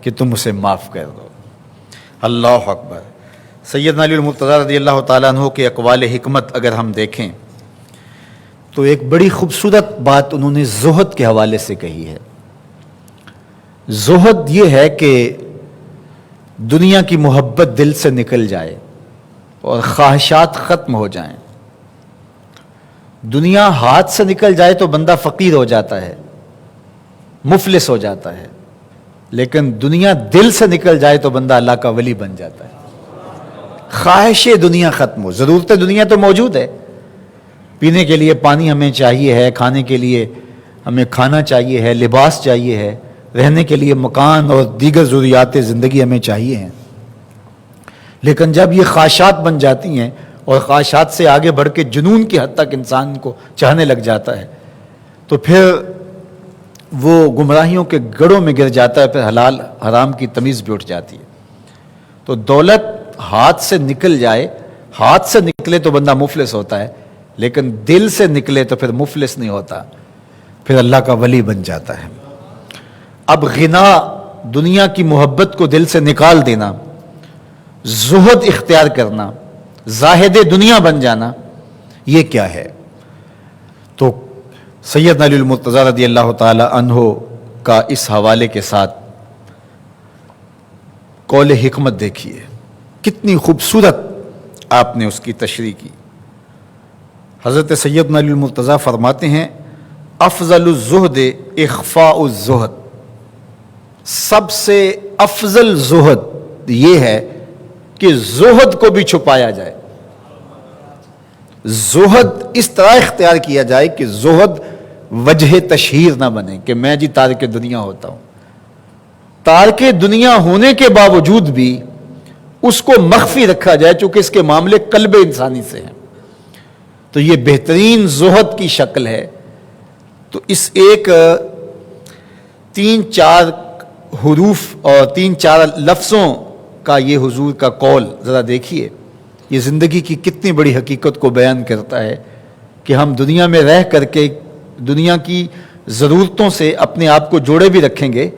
کہ تم اسے معاف کر دو۔ اللہ اکبر۔ سیدنا علی المرتضیٰ رضی اللہ تعالیٰ عنہ کے اقوال حکمت اگر ہم دیکھیں تو ایک بڑی خوبصورت بات انہوں نے زہد کے حوالے سے کہی ہے۔ زہد یہ ہے کہ دنیا کی محبت دل سے نکل جائے اور خواہشات ختم ہو جائیں۔ دنیا ہاتھ سے نکل جائے تو بندہ فقیر ہو جاتا ہے، مفلس ہو جاتا ہے، لیکن دنیا دل سے نکل جائے تو بندہ اللہ کا ولی بن جاتا ہے۔ خواہش دنیا ختم ہو، ضرورت دنیا تو موجود ہے، پینے کے لیے پانی ہمیں چاہیے ہے، کھانے کے لیے ہمیں کھانا چاہیے ہے، لباس چاہیے ہے، رہنے کے لیے مکان اور دیگر ضروریات زندگی ہمیں چاہیے ہیں۔ لیکن جب یہ خواہشات بن جاتی ہیں اور خواہشات سے آگے بڑھ کے جنون کی حد تک انسان کو چاہنے لگ جاتا ہے تو پھر وہ گمراہیوں کے گڑھوں میں گر جاتا ہے، پھر حلال حرام کی تمیز بھی اٹھ جاتی ہے۔ تو دولت ہاتھ سے نکل جائے، ہاتھ سے نکلے تو بندہ مفلس ہوتا ہے، لیکن دل سے نکلے تو پھر مفلس نہیں ہوتا، پھر اللہ کا ولی بن جاتا ہے۔ اب غنا، دنیا کی محبت کو دل سے نکال دینا، زہد اختیار کرنا، زاہد دنیا بن جانا، یہ کیا ہے؟ تو سیدنا علی المرتضیٰ رضی اللہ تعالی عنہ کا اس حوالے کے ساتھ قول حکمت دیکھیے، کتنی خوبصورت آپ نے اس کی تشریح کی۔ حضرت سیدنا علی المرتضیٰ فرماتے ہیں افضل الزہد اخفاء الزہد، سب سے افضل زہد یہ ہے کہ زہد کو بھی چھپایا جائے، زہد اس طرح اختیار کیا جائے کہ زہد وجہ تشہیر نہ بنے کہ میں جی تارک دنیا ہوتا ہوں، تارک دنیا ہونے کے باوجود بھی اس کو مخفی رکھا جائے، چونکہ اس کے معاملے قلب انسانی سے ہیں۔ تو یہ بہترین زہد کی شکل ہے۔ تو اس ایک 3-4 حروف اور 3-4 لفظوں کا یہ حضور کا قول ذرا دیکھیے، یہ زندگی کی کتنی بڑی حقیقت کو بیان کرتا ہے کہ ہم دنیا میں رہ کر کے دنیا کی ضرورتوں سے اپنے آپ کو جوڑے بھی رکھیں گے،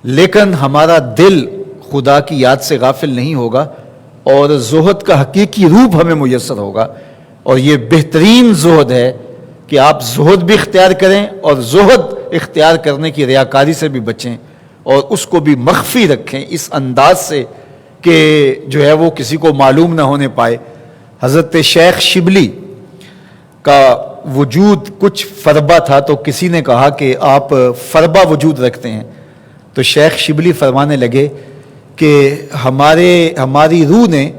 لیکن ہمارا دل خدا کی یاد سے غافل نہیں ہوگا اور زہد کا حقیقی روپ ہمیں میسر ہوگا۔ اور یہ بہترین زہد ہے کہ آپ زہد بھی اختیار کریں اور زہد اختیار کرنے کی ریاکاری سے بھی بچیں اور اس کو بھی مخفی رکھیں اس انداز سے کہ جو ہے وہ کسی کو معلوم نہ ہونے پائے۔ حضرت شیخ شبلی کا وجود کچھ فربا تھا، تو کسی نے کہا کہ آپ فربا وجود رکھتے ہیں، تو شیخ شبلی فرمانے لگے کہ ہماری روح نے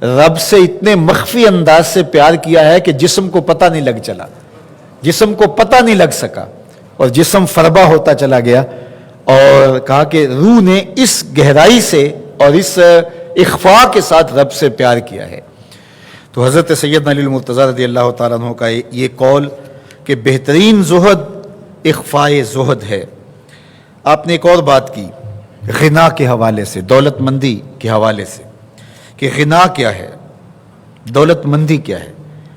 رب سے اتنے مخفی انداز سے پیار کیا ہے کہ جسم کو پتہ نہیں لگ چلا، جسم کو پتہ نہیں لگ سکا اور جسم فربا ہوتا چلا گیا، اور کہا کہ روح نے اس گہرائی سے اور اس اخفاء کے ساتھ رب سے پیار کیا ہے۔ تو حضرت سیدنا علی المرتضیٰ رضی اللہ تعالیٰ عنہ کا یہ قول کہ بہترین زہد اخفاء زہد ہے۔ آپ نے ایک اور بات کی غنا کے حوالے سے، دولت مندی کے حوالے سے، کہ غنا کیا ہے، دولت مندی کیا ہے۔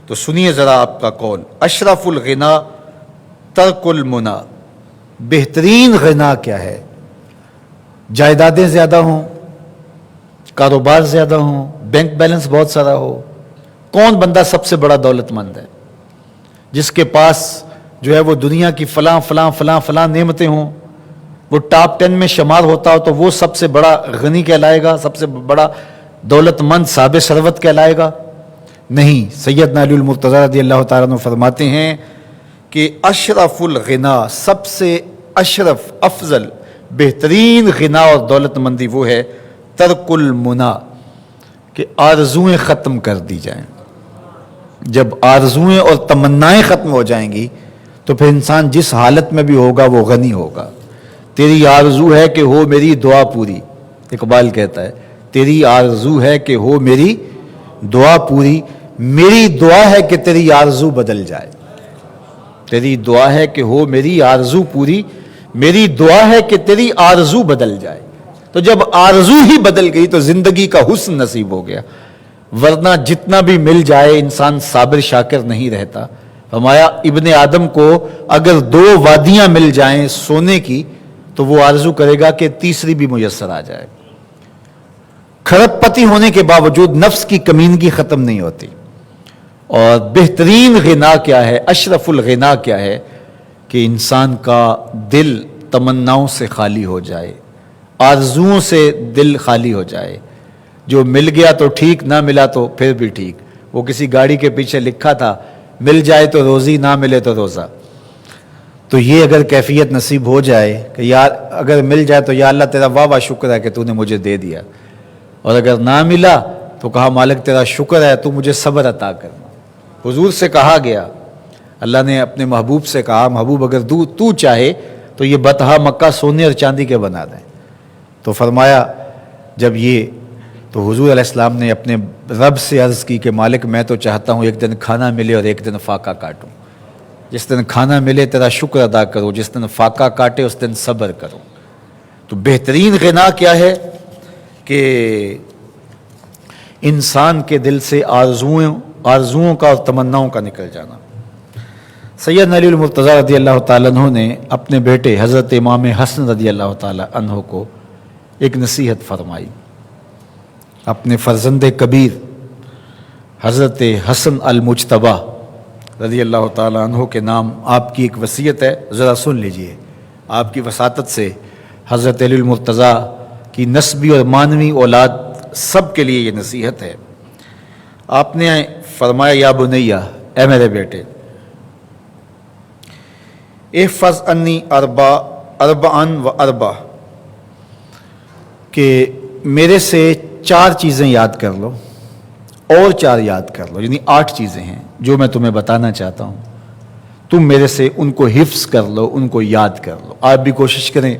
تو سنیے ذرا آپ کا قول، اشرف الغنا ترک المنا، بہترین غنا کیا ہے؟ جائیدادیں زیادہ ہوں، کاروبار زیادہ ہوں، بینک بیلنس بہت سارا ہو۔ کون بندہ سب سے بڑا دولت مند ہے؟ جس کے پاس جو ہے وہ دنیا کی فلاں فلاں فلاں فلاں نعمتیں ہوں، وہ ٹاپ 10 میں شمار ہوتا ہو، تو وہ سب سے بڑا غنی کہلائے گا، سب سے بڑا دولت مند صاحب ثروت کہلائے گا؟ نہیں۔ سیدنا علی المرتضیٰ رضی اللہ تعالیٰ عنہ فرماتے ہیں کہ اشرف الغنا، سب سے اشرف، افضل، بہترین غنا اور دولت مندی وہ ہے ترک المنا، کہ آرزوئیں ختم کر دی جائیں۔ جب آرزوئیں اور تمنائیں ختم ہو جائیں گی تو پھر انسان جس حالت میں بھی ہوگا وہ غنی ہوگا۔ تیری آرزو ہے کہ ہو میری دعا پوری، اقبال کہتا ہے تیری آرزو ہے کہ ہو میری دعا پوری، میری دعا ہے کہ تیری آرزو بدل جائے۔ تیری دعا ہے کہ ہو میری آرزو پوری، میری دعا ہے کہ تیری آرزو بدل جائے۔ تو جب آرزو ہی بدل گئی تو زندگی کا حسن نصیب ہو گیا، ورنہ جتنا بھی مل جائے انسان صابر شاکر نہیں رہتا۔ فرمایا ابن آدم کو اگر 2 وادیاں مل جائیں سونے کی تو وہ آرزو کرے گا کہ تیسری بھی میسر آ جائے۔ کھرب پتی ہونے کے باوجود نفس کی کمینگی ختم نہیں ہوتی۔ اور بہترین غنا کیا ہے، اشرف الغنا کیا ہے؟ کہ انسان کا دل تمناؤں سے خالی ہو جائے، آرزوؤں سے دل خالی ہو جائے۔ جو مل گیا تو ٹھیک، نہ ملا تو پھر بھی ٹھیک۔ وہ کسی گاڑی کے پیچھے لکھا تھا مل جائے تو روزی، نہ ملے تو روزہ۔ تو یہ اگر کیفیت نصیب ہو جائے کہ یار اگر مل جائے تو یا اللہ تیرا واہ واہ شکر ہے کہ تو نے مجھے دے دیا، اور اگر نہ ملا تو کہا مالک تیرا شکر ہے تو مجھے صبر عطا کرنا۔ حضور سے کہا گیا، اللہ نے اپنے محبوب سے کہا محبوب اگر تو چاہے تو یہ بتہا مکہ سونے اور چاندی کے بنا دیں۔ تو فرمایا جب یہ، تو حضور علیہ السلام نے اپنے رب سے عرض کی کہ مالک میں تو چاہتا ہوں ایک دن کھانا ملے اور ایک دن فاقہ کاٹوں۔ جس دن کھانا ملے تیرا شکر ادا کرو، جس دن فاقہ کاٹے اس دن صبر کرو۔ تو بہترین غنا کیا ہے کہ انسان کے دل سے آرزوؤں کا اور تمناؤں کا نکل جانا۔ سیدنا علی المرتضیٰ رضی اللہ تعالیٰ عنہ نے اپنے بیٹے حضرت امام حسن رضی اللہ تعالیٰ عنہ کو ایک نصیحت فرمائی۔ اپنے فرزند کبیر حضرت حسن المجتبی رضی اللہ تعالیٰ عنہ کے نام آپ کی ایک وصیت ہے، ذرا سن لیجئے۔ آپ کی وساطت سے حضرت علی المرتضیٰ کی نسبی اور معنوی اولاد سب کے لیے یہ نصیحت ہے۔ آپ نے فرمایا یا بنیہ، اے میرے بیٹے، احفظ انی اربعا و اربع، کہ میرے سے 4 چیزیں یاد کر لو اور 4 یاد کر لو، یعنی 8 چیزیں ہیں جو میں تمہیں بتانا چاہتا ہوں، تم میرے سے ان کو حفظ کر لو، ان کو یاد کر لو۔ آپ بھی کوشش کریں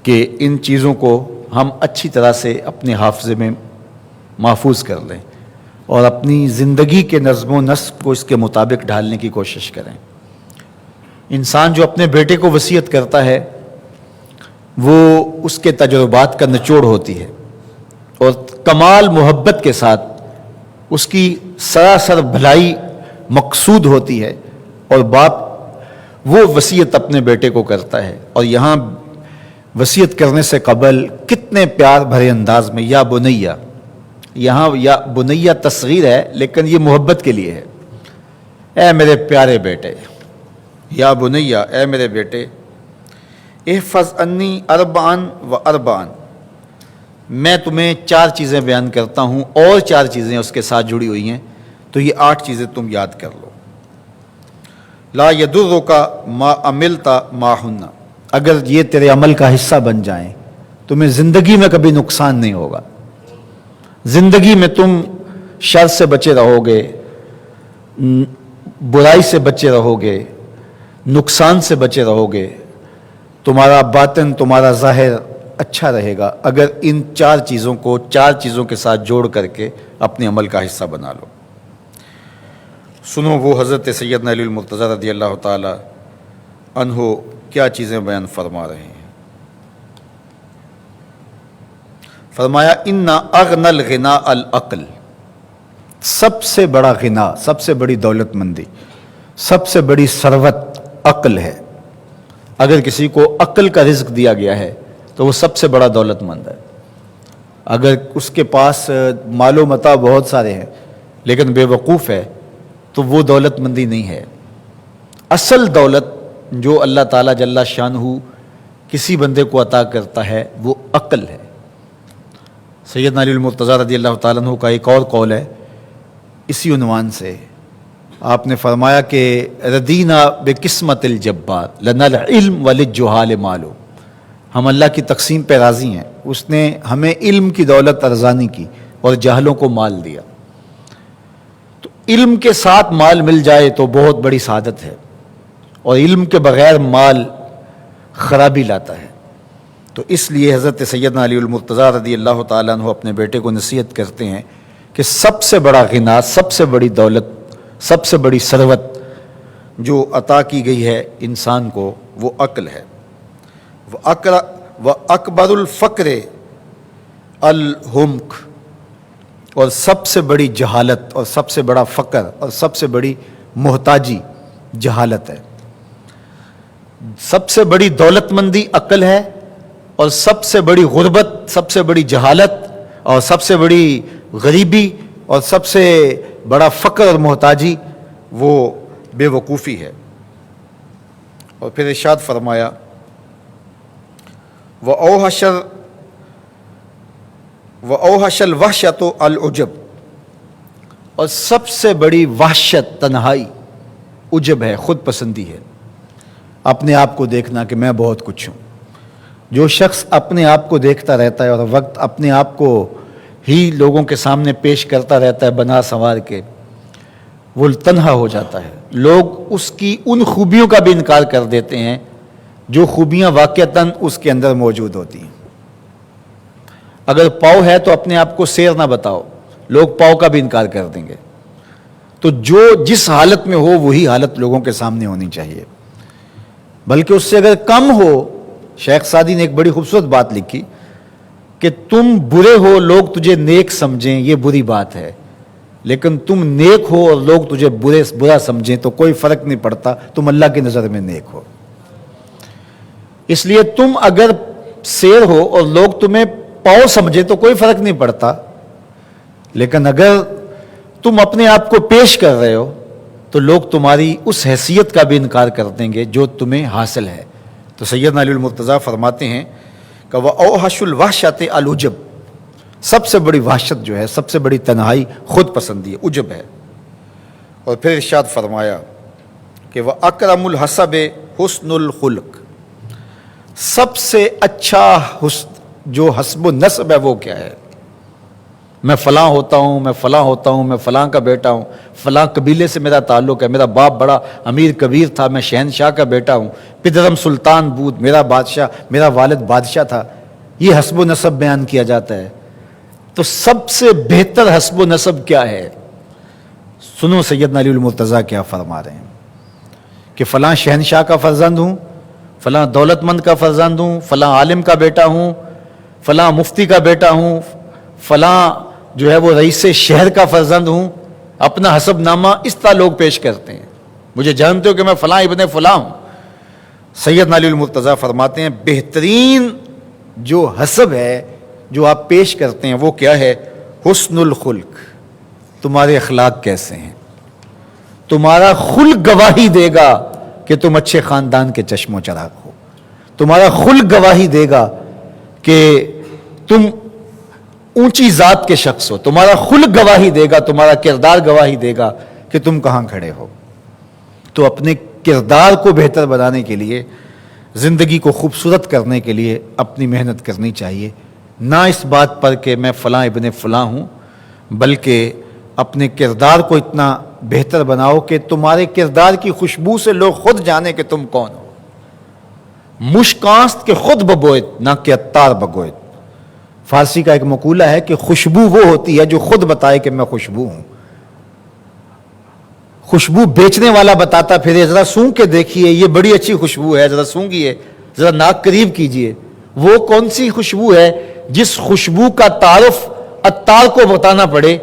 کہ ان چیزوں کو ہم اچھی طرح سے اپنے حافظے میں محفوظ کر لیں اور اپنی زندگی کے نظم و نسق کو اس کے مطابق ڈھالنے کی کوشش کریں۔ انسان جو اپنے بیٹے کو وصیت کرتا ہے وہ اس کے تجربات کا نچوڑ ہوتی ہے اور کمال محبت کے ساتھ اس کی سراسر بھلائی مقصود ہوتی ہے، اور باپ وہ وصیت اپنے بیٹے کو کرتا ہے۔ اور یہاں وصیت کرنے سے قبل کتنے پیار بھرے انداز میں یا بنیہ، یہاں یا بنیہ تصغیر ہے لیکن یہ محبت کے لیے ہے۔ اے میرے پیارے بیٹے، یا بنیہ، اے میرے بیٹے، احفظ انی اربعا و اربعا، میں تمہیں 4 چیزیں بیان کرتا ہوں اور 4 چیزیں اس کے ساتھ جڑی ہوئی ہیں، تو یہ 8 چیزیں تم یاد کر لو۔ لا یضرک ما عملت معہن، اگر یہ تیرے عمل کا حصہ بن جائیں تمہیں زندگی میں کبھی نقصان نہیں ہوگا، زندگی میں تم شر سے بچے رہو گے، برائی سے بچے رہو گے، نقصان سے بچے رہو گے، تمہارا باطن تمہارا ظاہر اچھا رہے گا اگر ان 4 چیزوں کو 4 چیزوں کے ساتھ جوڑ کر کے اپنے عمل کا حصہ بنا لو۔ سنو وہ حضرت سیدنا علی المرتضیٰ رضی اللہ تعالی عنہ کیا چیزیں بیان فرما رہے ہیں۔ فرمایا ان اغنى الغناء العقل، سب سے بڑا غنا، سب سے بڑی دولت مندی، سب سے بڑی ثروت عقل ہے۔ اگر کسی کو عقل کا رزق دیا گیا ہے تو وہ سب سے بڑا دولت مند ہے۔ اگر اس کے پاس مال و متاع بہت سارے ہیں لیکن بے وقوف ہے تو وہ دولت مندی نہیں ہے۔ اصل دولت جو اللہ تعالیٰ جل شانہ کسی بندے کو عطا کرتا ہے وہ عقل ہے۔ سیدنا علی المرتضیٰ رضی اللہ تعالیٰ عنہ کا ایک اور قول ہے اسی عنوان سے، آپ نے فرمایا کہ ردینا بقسمت الجبار لنا العلم وللجہال مال، ہم اللہ کی تقسیم پہ راضی ہیں، اس نے ہمیں علم کی دولت ارزانی کی اور جاہلوں کو مال دیا۔ تو علم کے ساتھ مال مل جائے تو بہت بڑی سعادت ہے، اور علم کے بغیر مال خرابی لاتا ہے۔ تو اس لیے حضرت سیدنا علی المرتضیٰ رضی اللہ تعالیٰ عنہ اپنے بیٹے کو نصیحت کرتے ہیں کہ سب سے بڑا غنا، سب سے بڑی دولت، سب سے بڑی ثروت جو عطا کی گئی ہے انسان کو وہ عقل ہے۔ وَأَكْبَرُ الْفَقْرِ الْحُمْقُ، اور سب سے بڑی جہالت اور سب سے بڑا فقر اور سب سے بڑی محتاجی جہالت ہے۔ سب سے بڑی دولت مندی عقل ہے، اور سب سے بڑی غربت، سب سے بڑی جہالت اور سب سے بڑی غریبی اور سب سے بڑا فقر اور محتاجی وہ بے وقوفی ہے۔ اور پھر ارشاد فرمایا وَأَوْحَشَ الْوَحْشَةُ الْعُجْبُ، اور سب سے بڑی وحشت تنہائی عجب ہے، خود پسندی ہے، اپنے آپ کو دیکھنا کہ میں بہت کچھ ہوں۔ جو شخص اپنے آپ کو دیکھتا رہتا ہے اور وقت اپنے آپ کو ہی لوگوں کے سامنے پیش کرتا رہتا ہے بنا سنوار کے، وہ تنہا ہو جاتا ہے۔ لوگ اس کی ان خوبیوں کا بھی انکار کر دیتے ہیں جو خوبیاں واقعتاً اس کے اندر موجود ہوتی ہیں۔ اگر پاؤ ہے تو اپنے آپ کو سیر نہ بتاؤ، لوگ پاؤ کا بھی انکار کر دیں گے۔ تو جو جس حالت میں ہو وہی حالت لوگوں کے سامنے ہونی چاہیے، بلکہ اس سے اگر کم ہو، شیخ سعدی نے ایک بڑی خوبصورت بات لکھی کہ تم برے ہو لوگ تجھے نیک سمجھیں یہ بری بات ہے، لیکن تم نیک ہو اور لوگ تجھے برا سمجھیں تو کوئی فرق نہیں پڑتا، تم اللہ کی نظر میں نیک ہو۔ اس لیے تم اگر شیر ہو اور لوگ تمہیں پاؤ سمجھیں تو کوئی فرق نہیں پڑتا، لیکن اگر تم اپنے آپ کو پیش کر رہے ہو تو لوگ تمہاری اس حیثیت کا بھی انکار کر دیں گے جو تمہیں حاصل ہے۔ تو سیدنا علی المرتضیٰ فرماتے ہیں کہ وَأَوْحَشُ الْوَحْشَةِ الْعُجْبُ، سب سے بڑی وحشت جو ہے، سب سے بڑی تنہائی خود پسندی ہے، عجب ہے۔ اور پھر ارشاد فرمایا کہ وَأَكْرَمُ الْحَسَبِ حُسْنُ الْخُلْقِ، سب سے اچھا حسن جو حسب و نسب ہے وہ کیا ہے؟ میں فلاں ہوتا ہوں، میں فلاں ہوتا ہوں، میں فلاں کا بیٹا ہوں، فلاں قبیلے سے میرا تعلق ہے، میرا باپ بڑا امیر کبیر تھا، میں شہنشاہ کا بیٹا ہوں، پدرم سلطان بود، میرا بادشاہ، میرا والد بادشاہ تھا، یہ حسب و نسب بیان کیا جاتا ہے۔ تو سب سے بہتر حسب و نسب کیا ہے؟ سنو سیدنا علی المرتضیٰ کیا فرما رہے ہیں کہ فلاں شہنشاہ کا فرزند ہوں، فلاں دولت مند کا فرزند ہوں، فلاں عالم کا بیٹا ہوں، فلاں مفتی کا بیٹا ہوں، فلاں جو ہے وہ رئیس شہر کا فرزند ہوں، اپنا حسب نامہ اس طرح لوگ پیش کرتے ہیں، مجھے جانتے ہو کہ میں فلاں ابن فلاں ہوں۔ سیدنا علی المرتضیٰ فرماتے ہیں بہترین جو حسب ہے جو آپ پیش کرتے ہیں وہ کیا ہے؟ حسن الخلق، تمہارے اخلاق کیسے ہیں، تمہارا خلق گواہی دے گا کہ تم اچھے خاندان کے چشم و چراغ ہو، تمہارا خلق گواہی دے گا کہ تم اونچی ذات کے شخص ہو، تمہارا خلق گواہی دے گا، تمہارا کردار گواہی دے گا کہ تم کہاں کھڑے ہو۔ تو اپنے کردار کو بہتر بنانے کے لیے، زندگی کو خوبصورت کرنے کے لیے اپنی محنت کرنی چاہیے، نہ اس بات پر کہ میں فلاں ابن فلاں ہوں، بلکہ اپنے کردار کو اتنا بہتر بناؤ کہ تمہارے کردار کی خوشبو سے لوگ خود جانیں کہ تم کون ہو۔ مشکانست کے خود ببوئت نہ کہ عطار بگوئت، فارسی کا ایک مقولہ ہے کہ خوشبو وہ ہوتی ہے جو خود بتائے کہ میں خوشبو ہوں۔ خوشبو بیچنے والا بتاتا پھر ذرا سونگھ کے دیکھیے یہ بڑی اچھی خوشبو ہے، ذرا سونگھیے، ذرا ناک قریب کیجئے، وہ کون سی خوشبو ہے جس خوشبو کا تعارف عطار کو بتانا پڑے،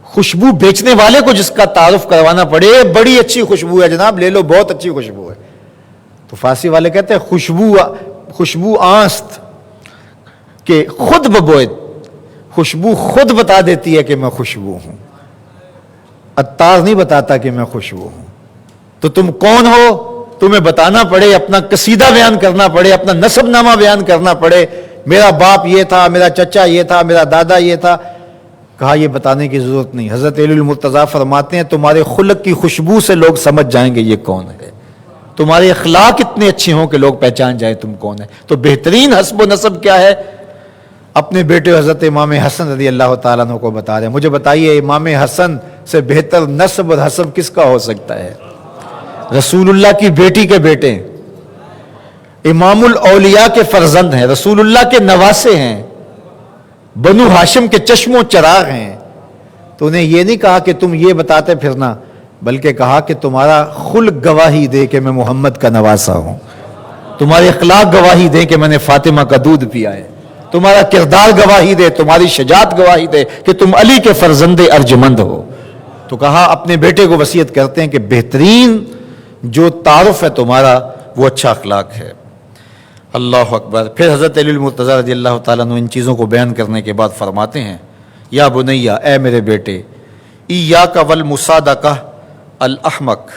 خوشبو بیچنے والے کو جس کا تعارف کروانا پڑے بڑی اچھی خوشبو ہے جناب لے لو، بہت اچھی خوشبو ہے۔ تو فارسی والے کہتے ہیں خوشبو آنست کہ خود ببوئت، خوشبو خود بتا دیتی ہے کہ میں خوشبو ہوں، عطار نہیں بتاتا کہ میں خوشبو ہوں۔ تو تم کون ہو تمہیں بتانا پڑے، اپنا قصیدہ بیان کرنا پڑے، اپنا نسب نامہ بیان کرنا پڑے، میرا باپ یہ تھا، میرا چچا یہ تھا، میرا دادا یہ تھا، کہا یہ بتانے کی ضرورت نہیں۔ حضرت علی المرتضیٰ فرماتے ہیں تمہارے خلق کی خوشبو سے لوگ سمجھ جائیں گے یہ کون ہے، تمہارے اخلاق اتنے اچھے ہوں کہ لوگ پہچان جائیں تم کون ہے۔ تو بہترین حسب و نسب کیا ہے؟ اپنے بیٹے حضرت امام حسن رضی اللہ تعالیٰ عنہ کو بتا رہے ہیں، مجھے بتائیے امام حسن سے بہتر نسب اور حسب کس کا ہو سکتا ہے؟ رسول اللہ کی بیٹی کے بیٹے، امام الاولیاء کے فرزند ہیں، رسول اللہ کے نواسے ہیں، بنو ہاشم کے چشم و چراغ ہیں۔ تو انہیں یہ نہیں کہا کہ تم یہ بتاتے پھرنا، بلکہ کہا کہ تمہارا خلق گواہی دے کہ میں محمد کا نواسا ہوں، تمہارے اخلاق گواہی دے کہ میں نے فاطمہ کا دودھ پیا ہے، تمہارا کردار گواہی دے، تمہاری شجاعت گواہی دے کہ تم علی کے فرزند ارجمند ہو۔ تو کہا اپنے بیٹے کو وصیت کرتے ہیں کہ بہترین جو تعارف ہے تمہارا وہ اچھا اخلاق ہے۔ اللہ اکبر۔ پھر حضرت علی المرتضیٰ رضی اللہ تعالیٰ عنہ ان چیزوں کو بیان کرنے کے بعد فرماتے ہیں یا بنیا، اے میرے بیٹے، ایاک والمصادقہ الاحمق،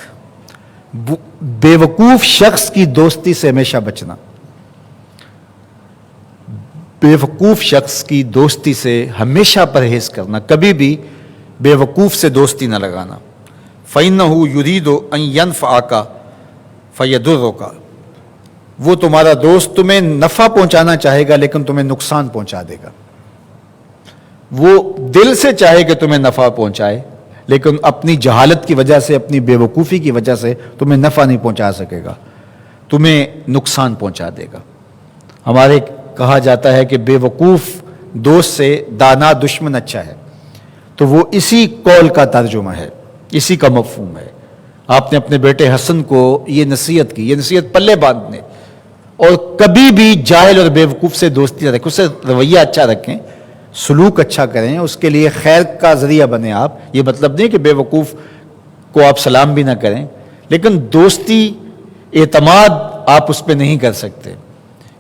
بے وقوف شخص کی دوستی سے ہمیشہ بچنا، بے وقوف شخص کی دوستی سے ہمیشہ پرہیز کرنا، کبھی بھی بے وقوف سے دوستی نہ لگانا۔ فَإِنَّهُ يُرِيدُ أَن يَنفَعَكَ فَيَضُرُّكَ، وہ تمہارا دوست تمہیں نفع پہنچانا چاہے گا لیکن تمہیں نقصان پہنچا دے گا۔ وہ دل سے چاہے کہ تمہیں نفع پہنچائے لیکن اپنی جہالت کی وجہ سے، اپنی بے وقوفی کی وجہ سے تمہیں نفع نہیں پہنچا سکے گا، تمہیں نقصان پہنچا دے گا۔ ہمارے کہا جاتا ہے کہ بے وقوف دوست سے دانا دشمن اچھا ہے، تو وہ اسی قول کا ترجمہ ہے، اسی کا مفہوم ہے۔ آپ نے اپنے بیٹے حسن کو یہ نصیحت کی، یہ نصیحت پلے باندھنے، اور کبھی بھی جاہل اور بیوقوف سے دوستی نہ رکھیں، اس سے رویہ اچھا رکھیں، سلوک اچھا کریں، اس کے لیے خیر کا ذریعہ بنیں آپ۔ یہ مطلب نہیں کہ بیوقوف کو آپ سلام بھی نہ کریں، لیکن دوستی، اعتماد آپ اس پہ نہیں کر سکتے،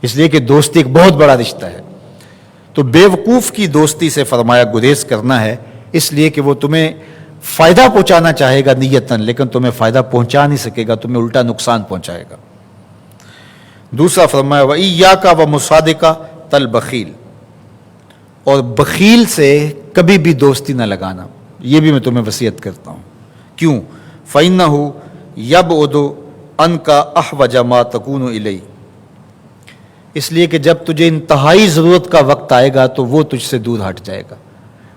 اس لیے کہ دوستی ایک بہت بڑا رشتہ ہے۔ تو بیوقوف کی دوستی سے فرمایا گریز کرنا ہے، اس لیے کہ وہ تمہیں فائدہ پہنچانا چاہے گا نیتاً، لیکن تمہیں فائدہ پہنچا نہیں سکے گا، تمہیں الٹا نقصان پہنچائے گا۔ دوسرا فرمایا وَإِيَّاكَ وَمُصَادِقَةَ الْبَخِيلِ، اور بخیل سے کبھی بھی دوستی نہ لگانا، یہ بھی میں تمہیں وصیت کرتا ہوں۔ کیوں؟ فَإِنَّهُ يَبْعُدُ عَنْكَ أَحْوَجَ مَا تَكُونُ إِلَيْهِ، اس لیے کہ جب تجھے انتہائی ضرورت کا وقت آئے گا تو وہ تجھ سے دور ہٹ جائے گا۔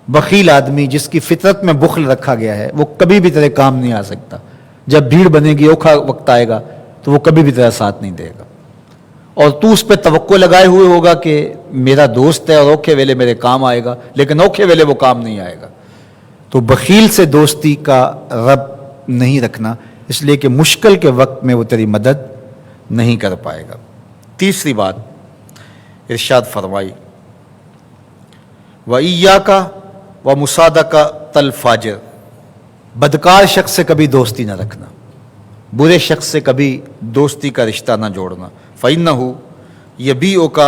بخیل آدمی جس کی فطرت میں بخل رکھا گیا ہے وہ کبھی بھی تیرے کام نہیں آ سکتا۔ جب بھیڑ بنے گی، اوکھا وقت آئے گا تو وہ کبھی بھی تیرا ساتھ نہیں دے گا، اور تو اس پہ توقع لگائے ہوئے ہوگا کہ میرا دوست ہے اور اوکھے ویلے میرے کام آئے گا، لیکن اوکھے ویلے وہ کام نہیں آئے گا۔ تو بخیل سے دوستی کا ربط نہیں رکھنا، اس لیے کہ مشکل کے وقت میں وہ تیری مدد نہیں کر پائے گا۔ تیسری بات ارشاد فرمائی وَإِيَّاكَ وَمُصَادَقَةَ الْفَاجِرِ، بدکار شخص سے کبھی دوستی نہ رکھنا، برے شخص سے کبھی دوستی کا رشتہ نہ جوڑنا۔ فَإِنَّهُ يَبِيعُكَ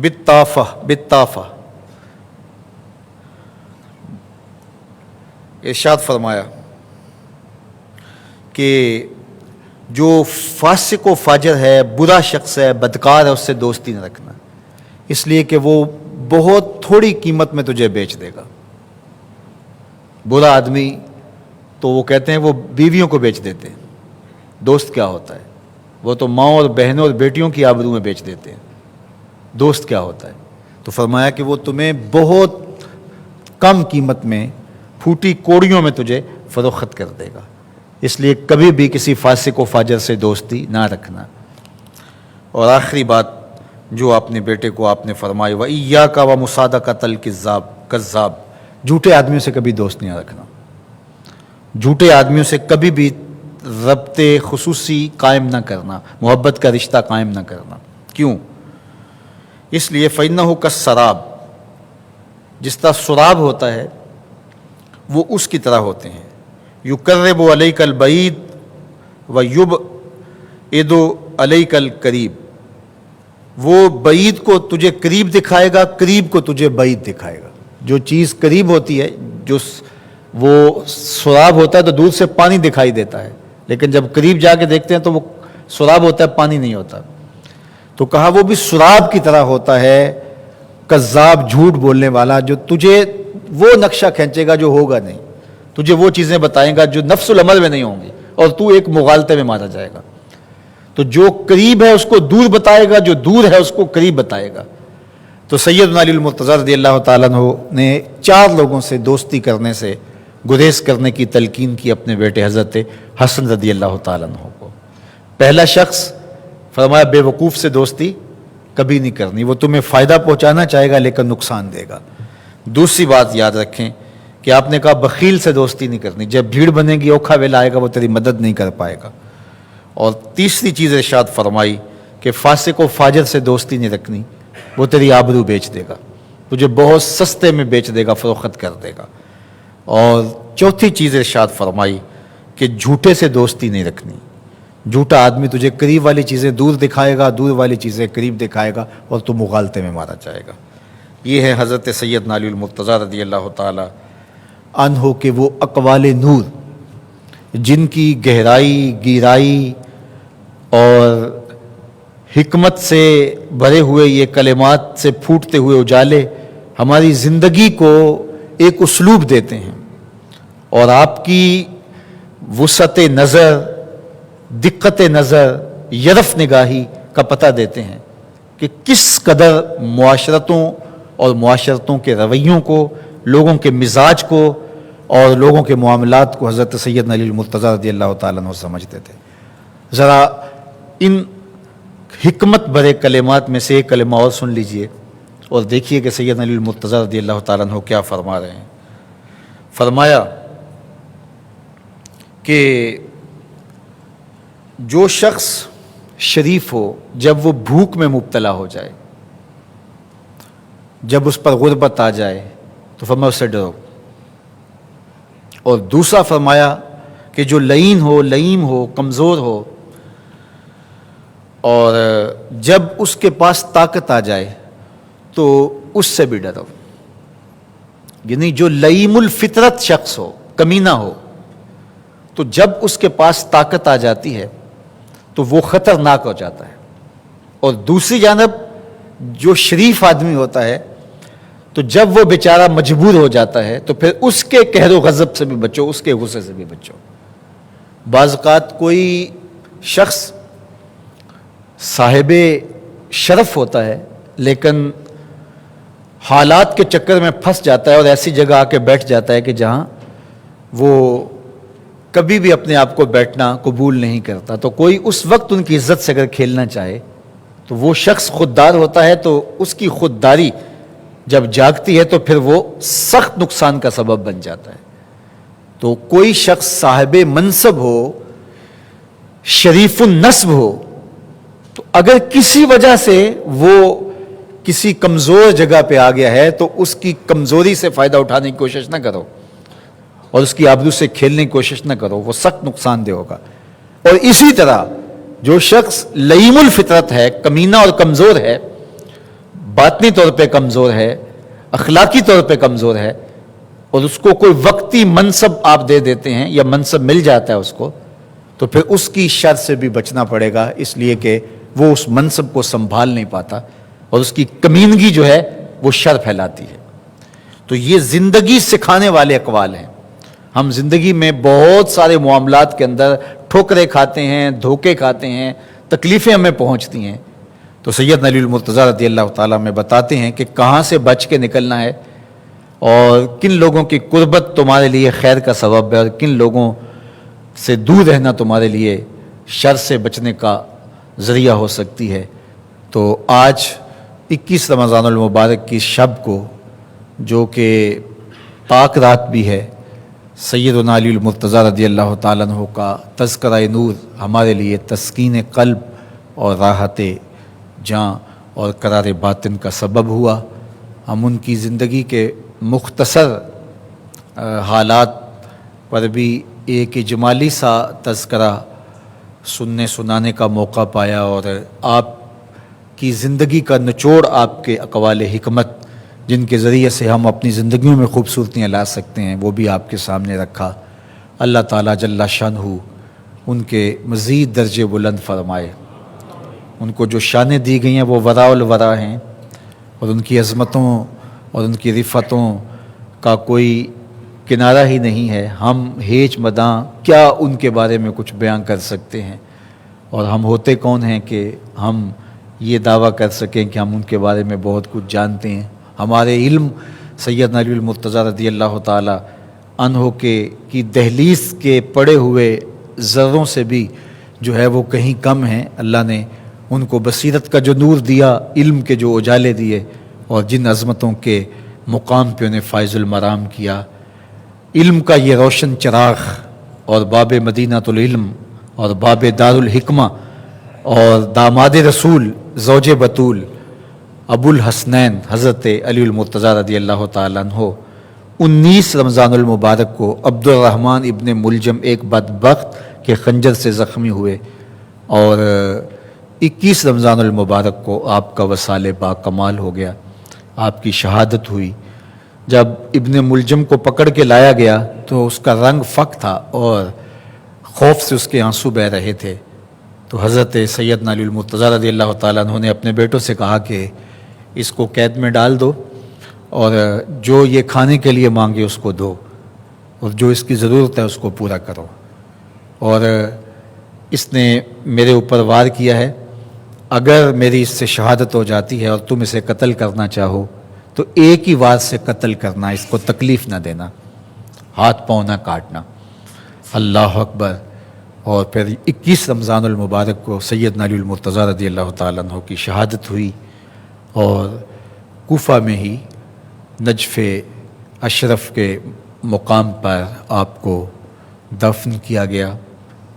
بِالطَّافَةِ، ارشاد فرمایا کہ جو فاسق و فاجر ہے، برا شخص ہے، بدکار ہے، اس سے دوستی نہ رکھنا، اس لیے کہ وہ بہت تھوڑی قیمت میں تجھے بیچ دے گا۔ برا آدمی تو وہ کہتے ہیں وہ بیویوں کو بیچ دیتے ہیں، دوست کیا ہوتا ہے؟ وہ تو ماں اور بہنوں اور بیٹیوں کی آبرو میں بیچ دیتے ہیں، دوست کیا ہوتا ہے؟ تو فرمایا کہ وہ تمہیں بہت کم قیمت میں، پھوٹی کوڑیوں میں تجھے فروخت کر دے گا، اس لیے کبھی بھی کسی فاسق و فاجر سے دوستی نہ رکھنا۔ اور آخری بات جو آپ نے بیٹے کو آپ نے فرمائی وَإِيَّاكَ وَمُصَادَقَةَ الْكَذَّابِ، جھوٹے آدمیوں سے کبھی دوست نہیں رکھنا، جھوٹے آدمیوں سے کبھی بھی ربط خصوصی قائم نہ کرنا، محبت کا رشتہ قائم نہ کرنا۔ کیوں؟ اس لیے فَإِنَّهُ كَالسَّرَابِ، جس طرح سراب ہوتا ہے وہ اس کی طرح ہوتے ہیں، يُقَرِّبُ عَلَيْكَ الْبَعِيدَ وَيُبْعِدُ عَلَيْكَ الْقَرِيبَ، وہ بعید کو تجھے قریب دکھائے گا، قریب کو تجھے بعید دکھائے گا۔ جو چیز قریب ہوتی ہے، جو وہ سراب ہوتا ہے تو دور سے پانی دکھائی دیتا ہے، لیکن جب قریب جا کے دیکھتے ہیں تو وہ سراب ہوتا ہے، پانی نہیں ہوتا۔ تو کہا وہ بھی سراب کی طرح ہوتا ہے، کذاب، جھوٹ بولنے والا، جو تجھے وہ نقشہ کھینچے گا جو ہوگا نہیں، تجھے وہ چیزیں بتائے گا جو نفس العمل میں نہیں ہوں گی، اور تو ایک مغالطے میں مارا جائے گا۔ تو جو قریب ہے اس کو دور بتائے گا، جو دور ہے اس کو قریب بتائے گا۔ تو سیدنا علی المرتضیٰ رضی اللہ تعالیٰ عنہ نے 4 لوگوں سے دوستی کرنے سے گریز کرنے کی تلقین کی اپنے بیٹے حضرت حسن رضی اللہ تعالیٰ عنہ کو۔ پہلا شخص فرمایا بے وقوف سے دوستی کبھی نہیں کرنی، وہ تمہیں فائدہ پہنچانا چاہے گا لیکن نقصان دے گا۔ دوسری بات یاد رکھیں کہ آپ نے کہا بخیل سے دوستی نہیں کرنی، جب بھیڑ بنے گی، اوکھا ویلا آئے گا، وہ تیری مدد نہیں کر پائے گا۔ اور تیسری چیز ارشاد فرمائی کہ فاسق و فاجر سے دوستی نہیں رکھنی، وہ تیری آبرو بیچ دے گا، تجھے بہت سستے میں بیچ دے گا، فروخت کر دے گا۔ اور چوتھی چیز ارشاد فرمائی کہ جھوٹے سے دوستی نہیں رکھنی، جھوٹا آدمی تجھے قریب والی چیزیں دور دکھائے گا، دور والی چیزیں قریب دکھائے گا، اور تو مغالطے میں مارا جائے گا۔ یہ ہے حضرت سیدنا علی المرتضیٰ رضی اللہ تعالی عنہ کے وہ اقوال نور جن کی گہرائی، گہرائی اور حکمت سے بھرے ہوئے یہ کلمات سے پھوٹتے ہوئے اجالے ہماری زندگی کو ایک اسلوب دیتے ہیں، اور آپ کی وسعت نظر، دقت نظر، یرف نگاہی کا پتہ دیتے ہیں کہ کس قدر معاشرتوں اور معاشرتوں کے رویوں کو، لوگوں کے مزاج کو اور لوگوں کے معاملات کو حضرت سیدنا علی المرتضیٰ رضی اللہ تعالیٰ عنہ سمجھتے تھے۔ ذرا ان حکمت بھرے کلمات میں سے ایک کلمہ اور سن لیجئے اور دیکھیے کہ سیدنا علی المرتضیٰ رضی اللہ تعالیٰ عنہ کیا فرما رہے ہیں۔ فرمایا کہ جو شخص شریف ہو جب وہ بھوک میں مبتلا ہو جائے، جب اس پر غربت آ جائے تو فرمایا اس سے ڈرو، اور دوسرا فرمایا کہ جو لئیم ہو کمزور ہو اور جب اس کے پاس طاقت آ جائے تو اس سے بھی ڈرو، یعنی جو لئیم الفطرت شخص ہو، کمینہ ہو، تو جب اس کے پاس طاقت آ جاتی ہے تو وہ خطرناک ہو جاتا ہے، اور دوسری جانب جو شریف آدمی ہوتا ہے تو جب وہ بیچارہ مجبور ہو جاتا ہے تو پھر اس کے قہر و غضب سے بھی بچو، اس کے غصے سے بھی بچو۔ بعض اوقات کوئی شخص صاحب شرف ہوتا ہے لیکن حالات کے چکر میں پھنس جاتا ہے اور ایسی جگہ آ کے بیٹھ جاتا ہے کہ جہاں وہ کبھی بھی اپنے آپ کو بیٹھنا قبول نہیں کرتا، تو کوئی اس وقت ان کی عزت سے اگر کھیلنا چاہے تو وہ شخص خوددار ہوتا ہے، تو اس کی خودداری جب جاگتی ہے تو پھر وہ سخت نقصان کا سبب بن جاتا ہے۔ تو کوئی شخص صاحب منصب ہو، شریف النسب ہو، تو اگر کسی وجہ سے وہ کسی کمزور جگہ پہ آ گیا ہے تو اس کی کمزوری سے فائدہ اٹھانے کی کوشش نہ کرو اور اس کی آبرو سے کھیلنے کی کوشش نہ کرو، وہ سخت نقصان دہ ہوگا۔ اور اسی طرح جو شخص لئیم الفطرت ہے، کمینہ اور کمزور ہے، باطنی طور پہ کمزور ہے، اخلاقی طور پہ کمزور ہے، اور اس کو کوئی وقتی منصب آپ دے دیتے ہیں یا منصب مل جاتا ہے اس کو، تو پھر اس کی شر سے بھی بچنا پڑے گا، اس لیے کہ وہ اس منصب کو سنبھال نہیں پاتا اور اس کی کمینگی جو ہے وہ شر پھیلاتی ہے۔ تو یہ زندگی سکھانے والے اقوال ہیں۔ ہم زندگی میں بہت سارے معاملات کے اندر ٹھوکریں کھاتے ہیں، دھوکے کھاتے ہیں، تکلیفیں ہمیں پہنچتی ہیں، تو سید علی المرتضیٰ رضی اللہ تعالیٰ میں بتاتے ہیں کہ کہاں سے بچ کے نکلنا ہے اور کن لوگوں کی قربت تمہارے لیے خیر کا سبب ہے اور کن لوگوں سے دور رہنا تمہارے لیے شر سے بچنے کا ذریعہ ہو سکتی ہے۔ تو آج 21 رمضان المبارک کی شب کو، جو کہ پاک رات بھی ہے، سیدنا علی المرتضیٰ رضی اللہ تعالیٰ عنہ کا تذکرہ نور ہمارے لیے تسکین قلب اور راحت جاں اور قرار باطن کا سبب ہوا۔ ہم ان کی زندگی کے مختصر حالات پر بھی ایک اجمالی سا تذکرہ سننے سنانے کا موقع پایا، اور آپ کی زندگی کا نچوڑ، آپ کے اقوال حکمت جن کے ذریعے سے ہم اپنی زندگیوں میں خوبصورتیاں لا سکتے ہیں، وہ بھی آپ کے سامنے رکھا۔ اللہ تعالیٰ جل شانہ ان کے مزید درجے بلند فرمائے۔ ان کو جو شانیں دی گئی ہیں وہ وراء الورا ہیں، اور ان کی عظمتوں اور ان کی رفتوں کا کوئی کنارہ ہی نہیں ہے۔ ہم ہیچ مداں کیا ان کے بارے میں کچھ بیان کر سکتے ہیں، اور ہم ہوتے کون ہیں کہ ہم یہ دعویٰ کر سکیں کہ ہم ان کے بارے میں بہت کچھ جانتے ہیں۔ ہمارے علم سیدنا علی المرتضیٰ رضی اللہ تعالیٰ عنہ کی دہلیز کے پڑے ہوئے ذروں سے بھی جو ہے وہ کہیں کم ہیں۔ اللہ نے ان کو بصیرت کا جو نور دیا، علم کے جو اجالے دیے، اور جن عظمتوں کے مقام پہ انہیں فائز المرام کیا، علم کا یہ روشن چراغ اور باب مدینۃ العلم اور باب دار الحکمہ اور داماد رسول زوج بطول ابو الحسنین حضرت علی المرتضیٰ رضی اللہ تعالیٰ عنہ 19 رمضان المبارک کو عبد الرحمن ابن ملجم ایک بدبخت کے خنجر سے زخمی ہوئے، اور 21 رمضان المبارک کو آپ کا وصال با کمال ہو گیا، آپ کی شہادت ہوئی۔ جب ابن ملجم کو پکڑ کے لایا گیا تو اس کا رنگ فک تھا اور خوف سے اس کے آنسو بہہ رہے تھے، تو حضرت سیدنا علی المرتضیٰ رضی اللہ تعالیٰ عنہ نے اپنے بیٹوں سے کہا کہ اس کو قید میں ڈال دو، اور جو یہ کھانے کے لیے مانگے اس کو دو، اور جو اس کی ضرورت ہے اس کو پورا کرو۔ اور اس نے میرے اوپر وار کیا ہے، اگر میری اس سے شہادت ہو جاتی ہے اور تم اسے قتل کرنا چاہو تو ایک ہی وار سے قتل کرنا، اس کو تکلیف نہ دینا، ہاتھ پاؤں نہ کاٹنا۔ اللہ اکبر۔ اور پھر 21 رمضان المبارک کو سیدنا علی المرتضیٰ رضی اللہ تعالیٰ عنہ کی شہادت ہوئی، اور کوفہ میں ہی نجف اشرف کے مقام پر آپ کو دفن کیا گیا،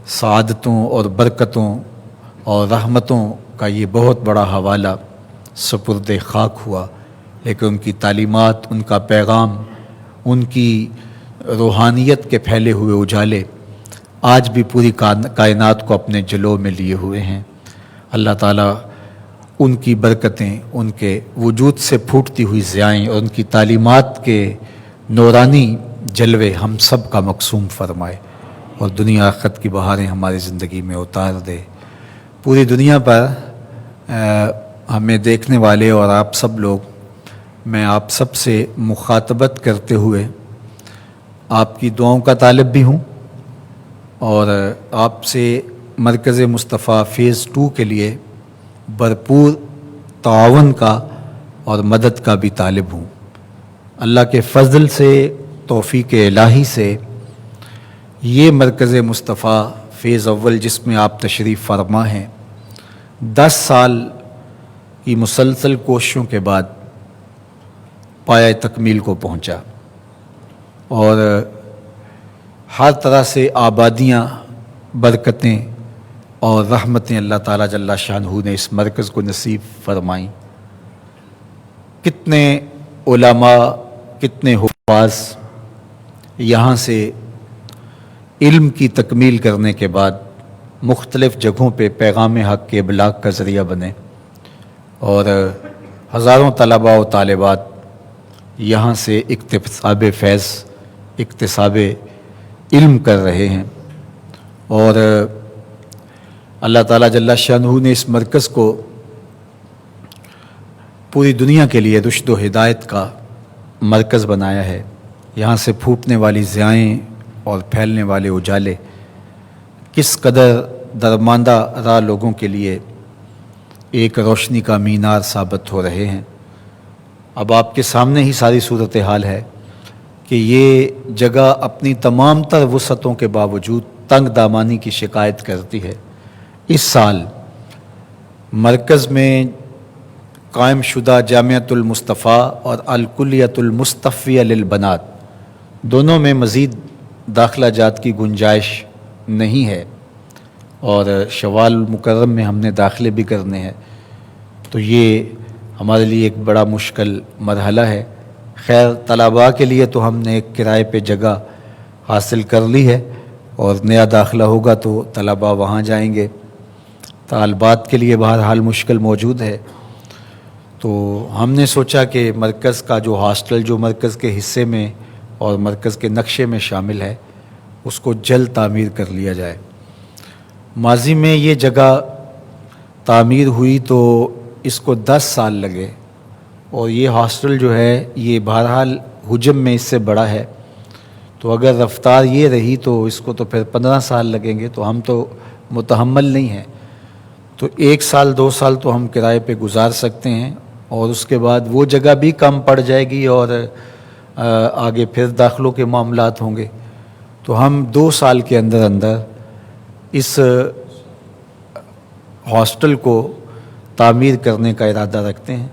سعادتوں اور برکتوں اور رحمتوں کا یہ بہت بڑا حوالہ سپرد خاک ہوا، لیکن ان کی تعلیمات، ان کا پیغام، ان کی روحانیت کے پھیلے ہوئے اجالے آج بھی پوری کائنات کو اپنے جلوہ میں لیے ہوئے ہیں۔ اللہ تعالیٰ ان کی برکتیں، ان کے وجود سے پھوٹتی ہوئی ضیائیں اور ان کی تعلیمات کے نورانی جلوے ہم سب کا مقسوم فرمائے اور دنیا آخرت کی بہاریں ہماری زندگی میں اتار دے۔ پوری دنیا پر ہمیں دیکھنے والے اور آپ سب لوگ، میں آپ سب سے مخاطبت کرتے ہوئے آپ کی دعاؤں کا طالب بھی ہوں اور آپ سے مرکز مصطفیٰ فیز 2 کے لیے بھرپور تعاون کا اور مدد کا بھی طالب ہوں۔ اللہ کے فضل سے، توفیق الہی سے یہ مرکز مصطفیٰ فیز اول جس میں آپ تشریف فرما ہیں 10 سال کی مسلسل کوششوں کے بعد پایہ تکمیل کو پہنچا اور ہر طرح سے آبادیاں، برکتیں اور رحمتیں اللہ تعالیٰ جل شانہ نے اس مرکز کو نصیب فرمائیں۔ کتنے علماء، کتنے حفاظ یہاں سے علم کی تکمیل کرنے کے بعد مختلف جگہوں پہ پیغام حق کے ابلاغ کا ذریعہ بنے اور ہزاروں طلباء و طالبات یہاں سے اکتساب فیض، اکتساب علم کر رہے ہیں اور اللہ تعالیٰ جل شانہ نے اس مرکز کو پوری دنیا کے لیے رشد و ہدایت کا مرکز بنایا ہے۔ یہاں سے پھوٹنے والی ضیائیں اور پھیلنے والے اجالے کس قدر درماندہ راہ لوگوں کے لیے ایک روشنی کا مینار ثابت ہو رہے ہیں۔ اب آپ کے سامنے ہی ساری صورتحال ہے کہ یہ جگہ اپنی تمام تر وسعتوں کے باوجود تنگ دامانی کی شکایت کرتی ہے۔ اس سال مرکز میں قائم شدہ جامعۃ المصطفیٰ اور الکلیۃ المصطفیہ للبنات دونوں میں مزید داخلہ جات کی گنجائش نہیں ہے اور شوال مکرم میں ہم نے داخلے بھی کرنے ہیں، تو یہ ہمارے لیے ایک بڑا مشکل مرحلہ ہے۔ خیر، طلباء کے لیے تو ہم نے ایک کرائے پہ جگہ حاصل کر لی ہے اور نیا داخلہ ہوگا تو طلباء وہاں جائیں گے۔ طالبات کے لیے بہرحال مشکل موجود ہے، تو ہم نے سوچا کہ مرکز کا جو ہاسٹل جو مرکز کے حصے میں اور مرکز کے نقشے میں شامل ہے اس کو جلد تعمیر کر لیا جائے۔ ماضی میں یہ جگہ تعمیر ہوئی تو اس کو 10 سال لگے اور یہ ہاسٹل جو ہے یہ بہرحال حجم میں اس سے بڑا ہے، تو اگر رفتار یہ رہی تو اس کو تو پھر 15 سال لگیں گے، تو ہم تو متحمل نہیں ہیں، تو 1 سال 2 سال تو ہم کرائے پہ گزار سکتے ہیں اور اس کے بعد وہ جگہ بھی کم پڑ جائے گی اور آگے پھر داخلوں کے معاملات ہوں گے، تو ہم 2 سال کے اندر اندر اس ہاسٹل کو تعمیر کرنے کا ارادہ رکھتے ہیں۔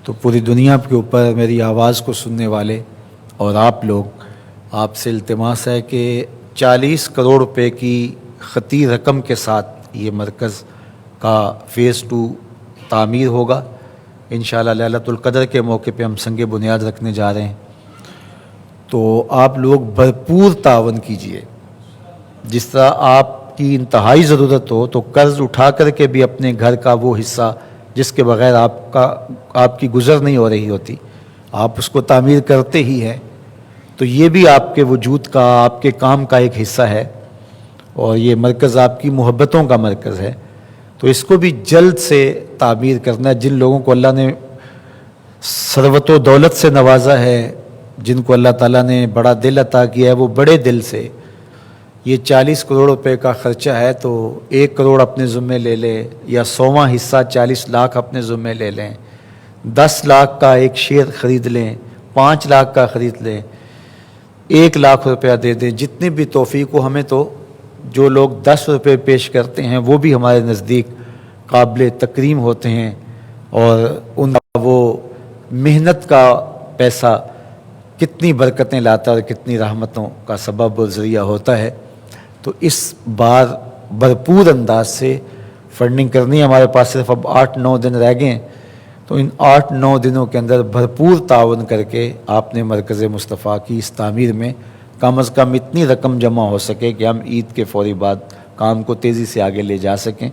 تو پوری دنیا کے اوپر میری آواز کو سننے والے اور آپ لوگ، آپ سے التماس ہے کہ 40 کروڑ روپے کی خطی رقم کے ساتھ یہ مرکز کا فیز 2 تعمیر ہوگا۔ انشاءاللہ لیلۃ القدر کے موقع پہ ہم سنگ بنیاد رکھنے جا رہے ہیں، تو آپ لوگ بھرپور تعاون کیجئے۔ جس طرح آپ کی انتہائی ضرورت ہو تو قرض اٹھا کر کے بھی اپنے گھر کا وہ حصہ جس کے بغیر آپ کی گزر نہیں ہو رہی ہوتی، آپ اس کو تعمیر کرتے ہی ہیں، تو یہ بھی آپ کے وجود کا، آپ کے کام کا ایک حصہ ہے اور یہ مرکز آپ کی محبتوں کا مرکز ہے، تو اس کو بھی جلد سے تعمیر کرنا ہے۔ جن لوگوں کو اللہ نے ثروت و دولت سے نوازا ہے، جن کو اللہ تعالیٰ نے بڑا دل عطا کیا ہے، وہ بڑے دل سے یہ 40 کروڑ روپے کا خرچہ ہے تو 1 کروڑ اپنے ذمے لے لیں یا 100واں حصہ 40 لاکھ اپنے ذمے لے لیں، 10 لاکھ کا ایک شیئر خرید لیں، 5 لاکھ کا خرید لیں، 1 لاکھ روپیہ دے دیں، جتنی بھی توفیق ہو۔ ہمیں تو جو لوگ 10 روپے پیش کرتے ہیں وہ بھی ہمارے نزدیک قابل تکریم ہوتے ہیں اور ان کا وہ محنت کا پیسہ کتنی برکتیں لاتا ہے اور کتنی رحمتوں کا سبب و ذریعہ ہوتا ہے. تو اس بار بھرپور انداز سے فنڈنگ کرنی ہے. ہمارے پاس صرف اب 8-9 دن رہ گئے ہیں، تو ان 8-9 دنوں کے اندر بھرپور تعاون کر کے آپ نے مرکز مصطفیٰ کی اس تعمیر میں کم از کم اتنی رقم جمع ہو سکے کہ ہم عید کے فوری بعد کام کو تیزی سے آگے لے جا سکیں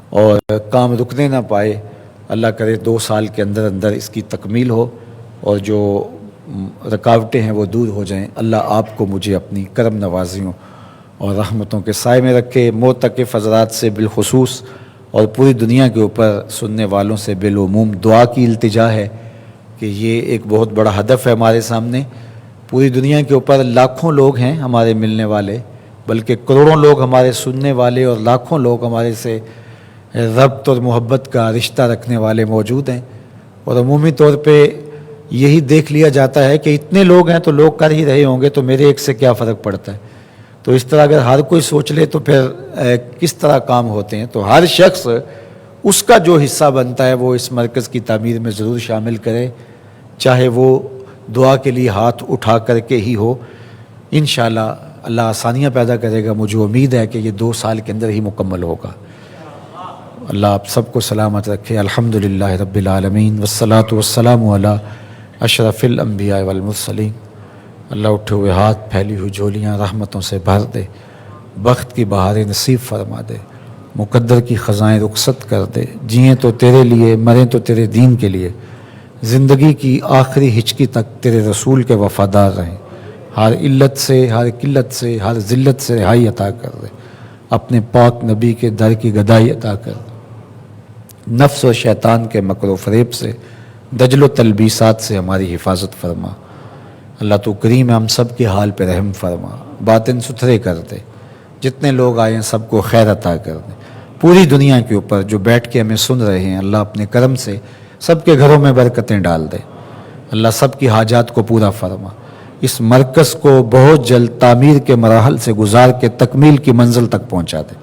اور کام رکنے نہ پائے. اللہ کرے 2 سال کے اندر اندر اس کی تکمیل ہو اور جو رکاوٹیں ہیں وہ دور ہو جائیں. اللہ آپ کو مجھے اپنی کرم نوازیوں اور رحمتوں کے سائے میں رکھے. معتکف حضرات سے بالخصوص اور پوری دنیا کے اوپر سننے والوں سے بالعموم دعا کی التجا ہے کہ یہ ایک بہت بڑا ہدف ہے ہمارے سامنے. پوری دنیا کے اوپر لاکھوں لوگ ہیں ہمارے ملنے والے، بلکہ کروڑوں لوگ ہمارے سننے والے اور لاکھوں لوگ ہمارے سے ربط اور محبت کا رشتہ رکھنے والے موجود ہیں. اور عمومی طور پہ یہی دیکھ لیا جاتا ہے کہ اتنے لوگ ہیں تو لوگ کر ہی رہے ہوں گے، تو میرے ایک سے کیا فرق پڑتا ہے. تو اس طرح اگر ہر کوئی سوچ لے تو پھر کس طرح کام ہوتے ہیں. تو ہر شخص اس کا جو حصہ بنتا ہے وہ اس مرکز کی تعمیر میں ضرور شامل کرے، چاہے وہ دعا کے لیے ہاتھ اٹھا کر کے ہی ہو. انشاءاللہ اللہ آسانیاں پیدا کرے گا. مجھے امید ہے کہ یہ 2 سال کے اندر ہی مکمل ہوگا. اللہ آپ سب کو سلامت رکھے. الحمدللہ رب العالمین والصلاة والسلام علی اشرف الانبیاء والمرسلین. اللہ اٹھے ہوئے ہاتھ، پھیلی ہوئی جھولیاں رحمتوں سے بھر دے، بخت کی بہاریں نصیب فرما دے، مقدر کی خزائیں رخصت کر دے. جئیں تو تیرے لیے، مریں تو تیرے دین کے لیے، زندگی کی آخری ہچکی تک تیرے رسول کے وفادار رہیں. ہر علت سے، ہر قلت سے، ہر ذلت سے رہائی عطا کر دے. اپنے پاک نبی کے در کی گدائی عطا کر دے. نفس و شیطان کے مکر و فریب سے، دجل و تلبیسات سے ہماری حفاظت فرما. اللہ تو کریم ہے، ہم سب کے حال پہ رحم فرما، باطن ستھرے کر دے. جتنے لوگ آئے ہیں سب کو خیر عطا کر دے. پوری دنیا کے اوپر جو بیٹھ کے ہمیں سن رہے ہیں، اللہ اپنے کرم سے سب کے گھروں میں برکتیں ڈال دے. اللہ سب کی حاجات کو پورا فرما. اس مرکز کو بہت جلد تعمیر کے مراحل سے گزار کے تکمیل کی منزل تک پہنچا دے.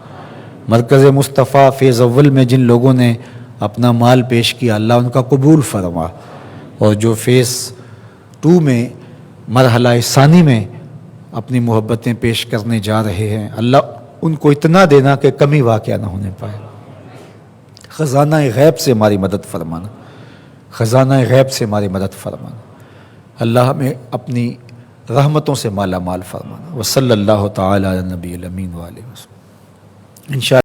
مرکز مصطفیٰ فیز اول میں جن لوگوں نے اپنا مال پیش کیا، اللہ ان کا قبول فرما. اور جو فیز 2 میں مرحلہ ثانی میں اپنی محبتیں پیش کرنے جا رہے ہیں، اللہ ان کو اتنا دینا کہ کمی واقعہ نہ ہونے پائے. خزانہ غیب سے ہماری مدد فرمانا، خزانہ غیب سے ہماری مدد فرمانا. اللہ ہمیں اپنی رحمتوں سے مالا مال فرمانا. وصلی اللہ تعالی علی نبی الامین وآلہ وسلم. انشاءاللہ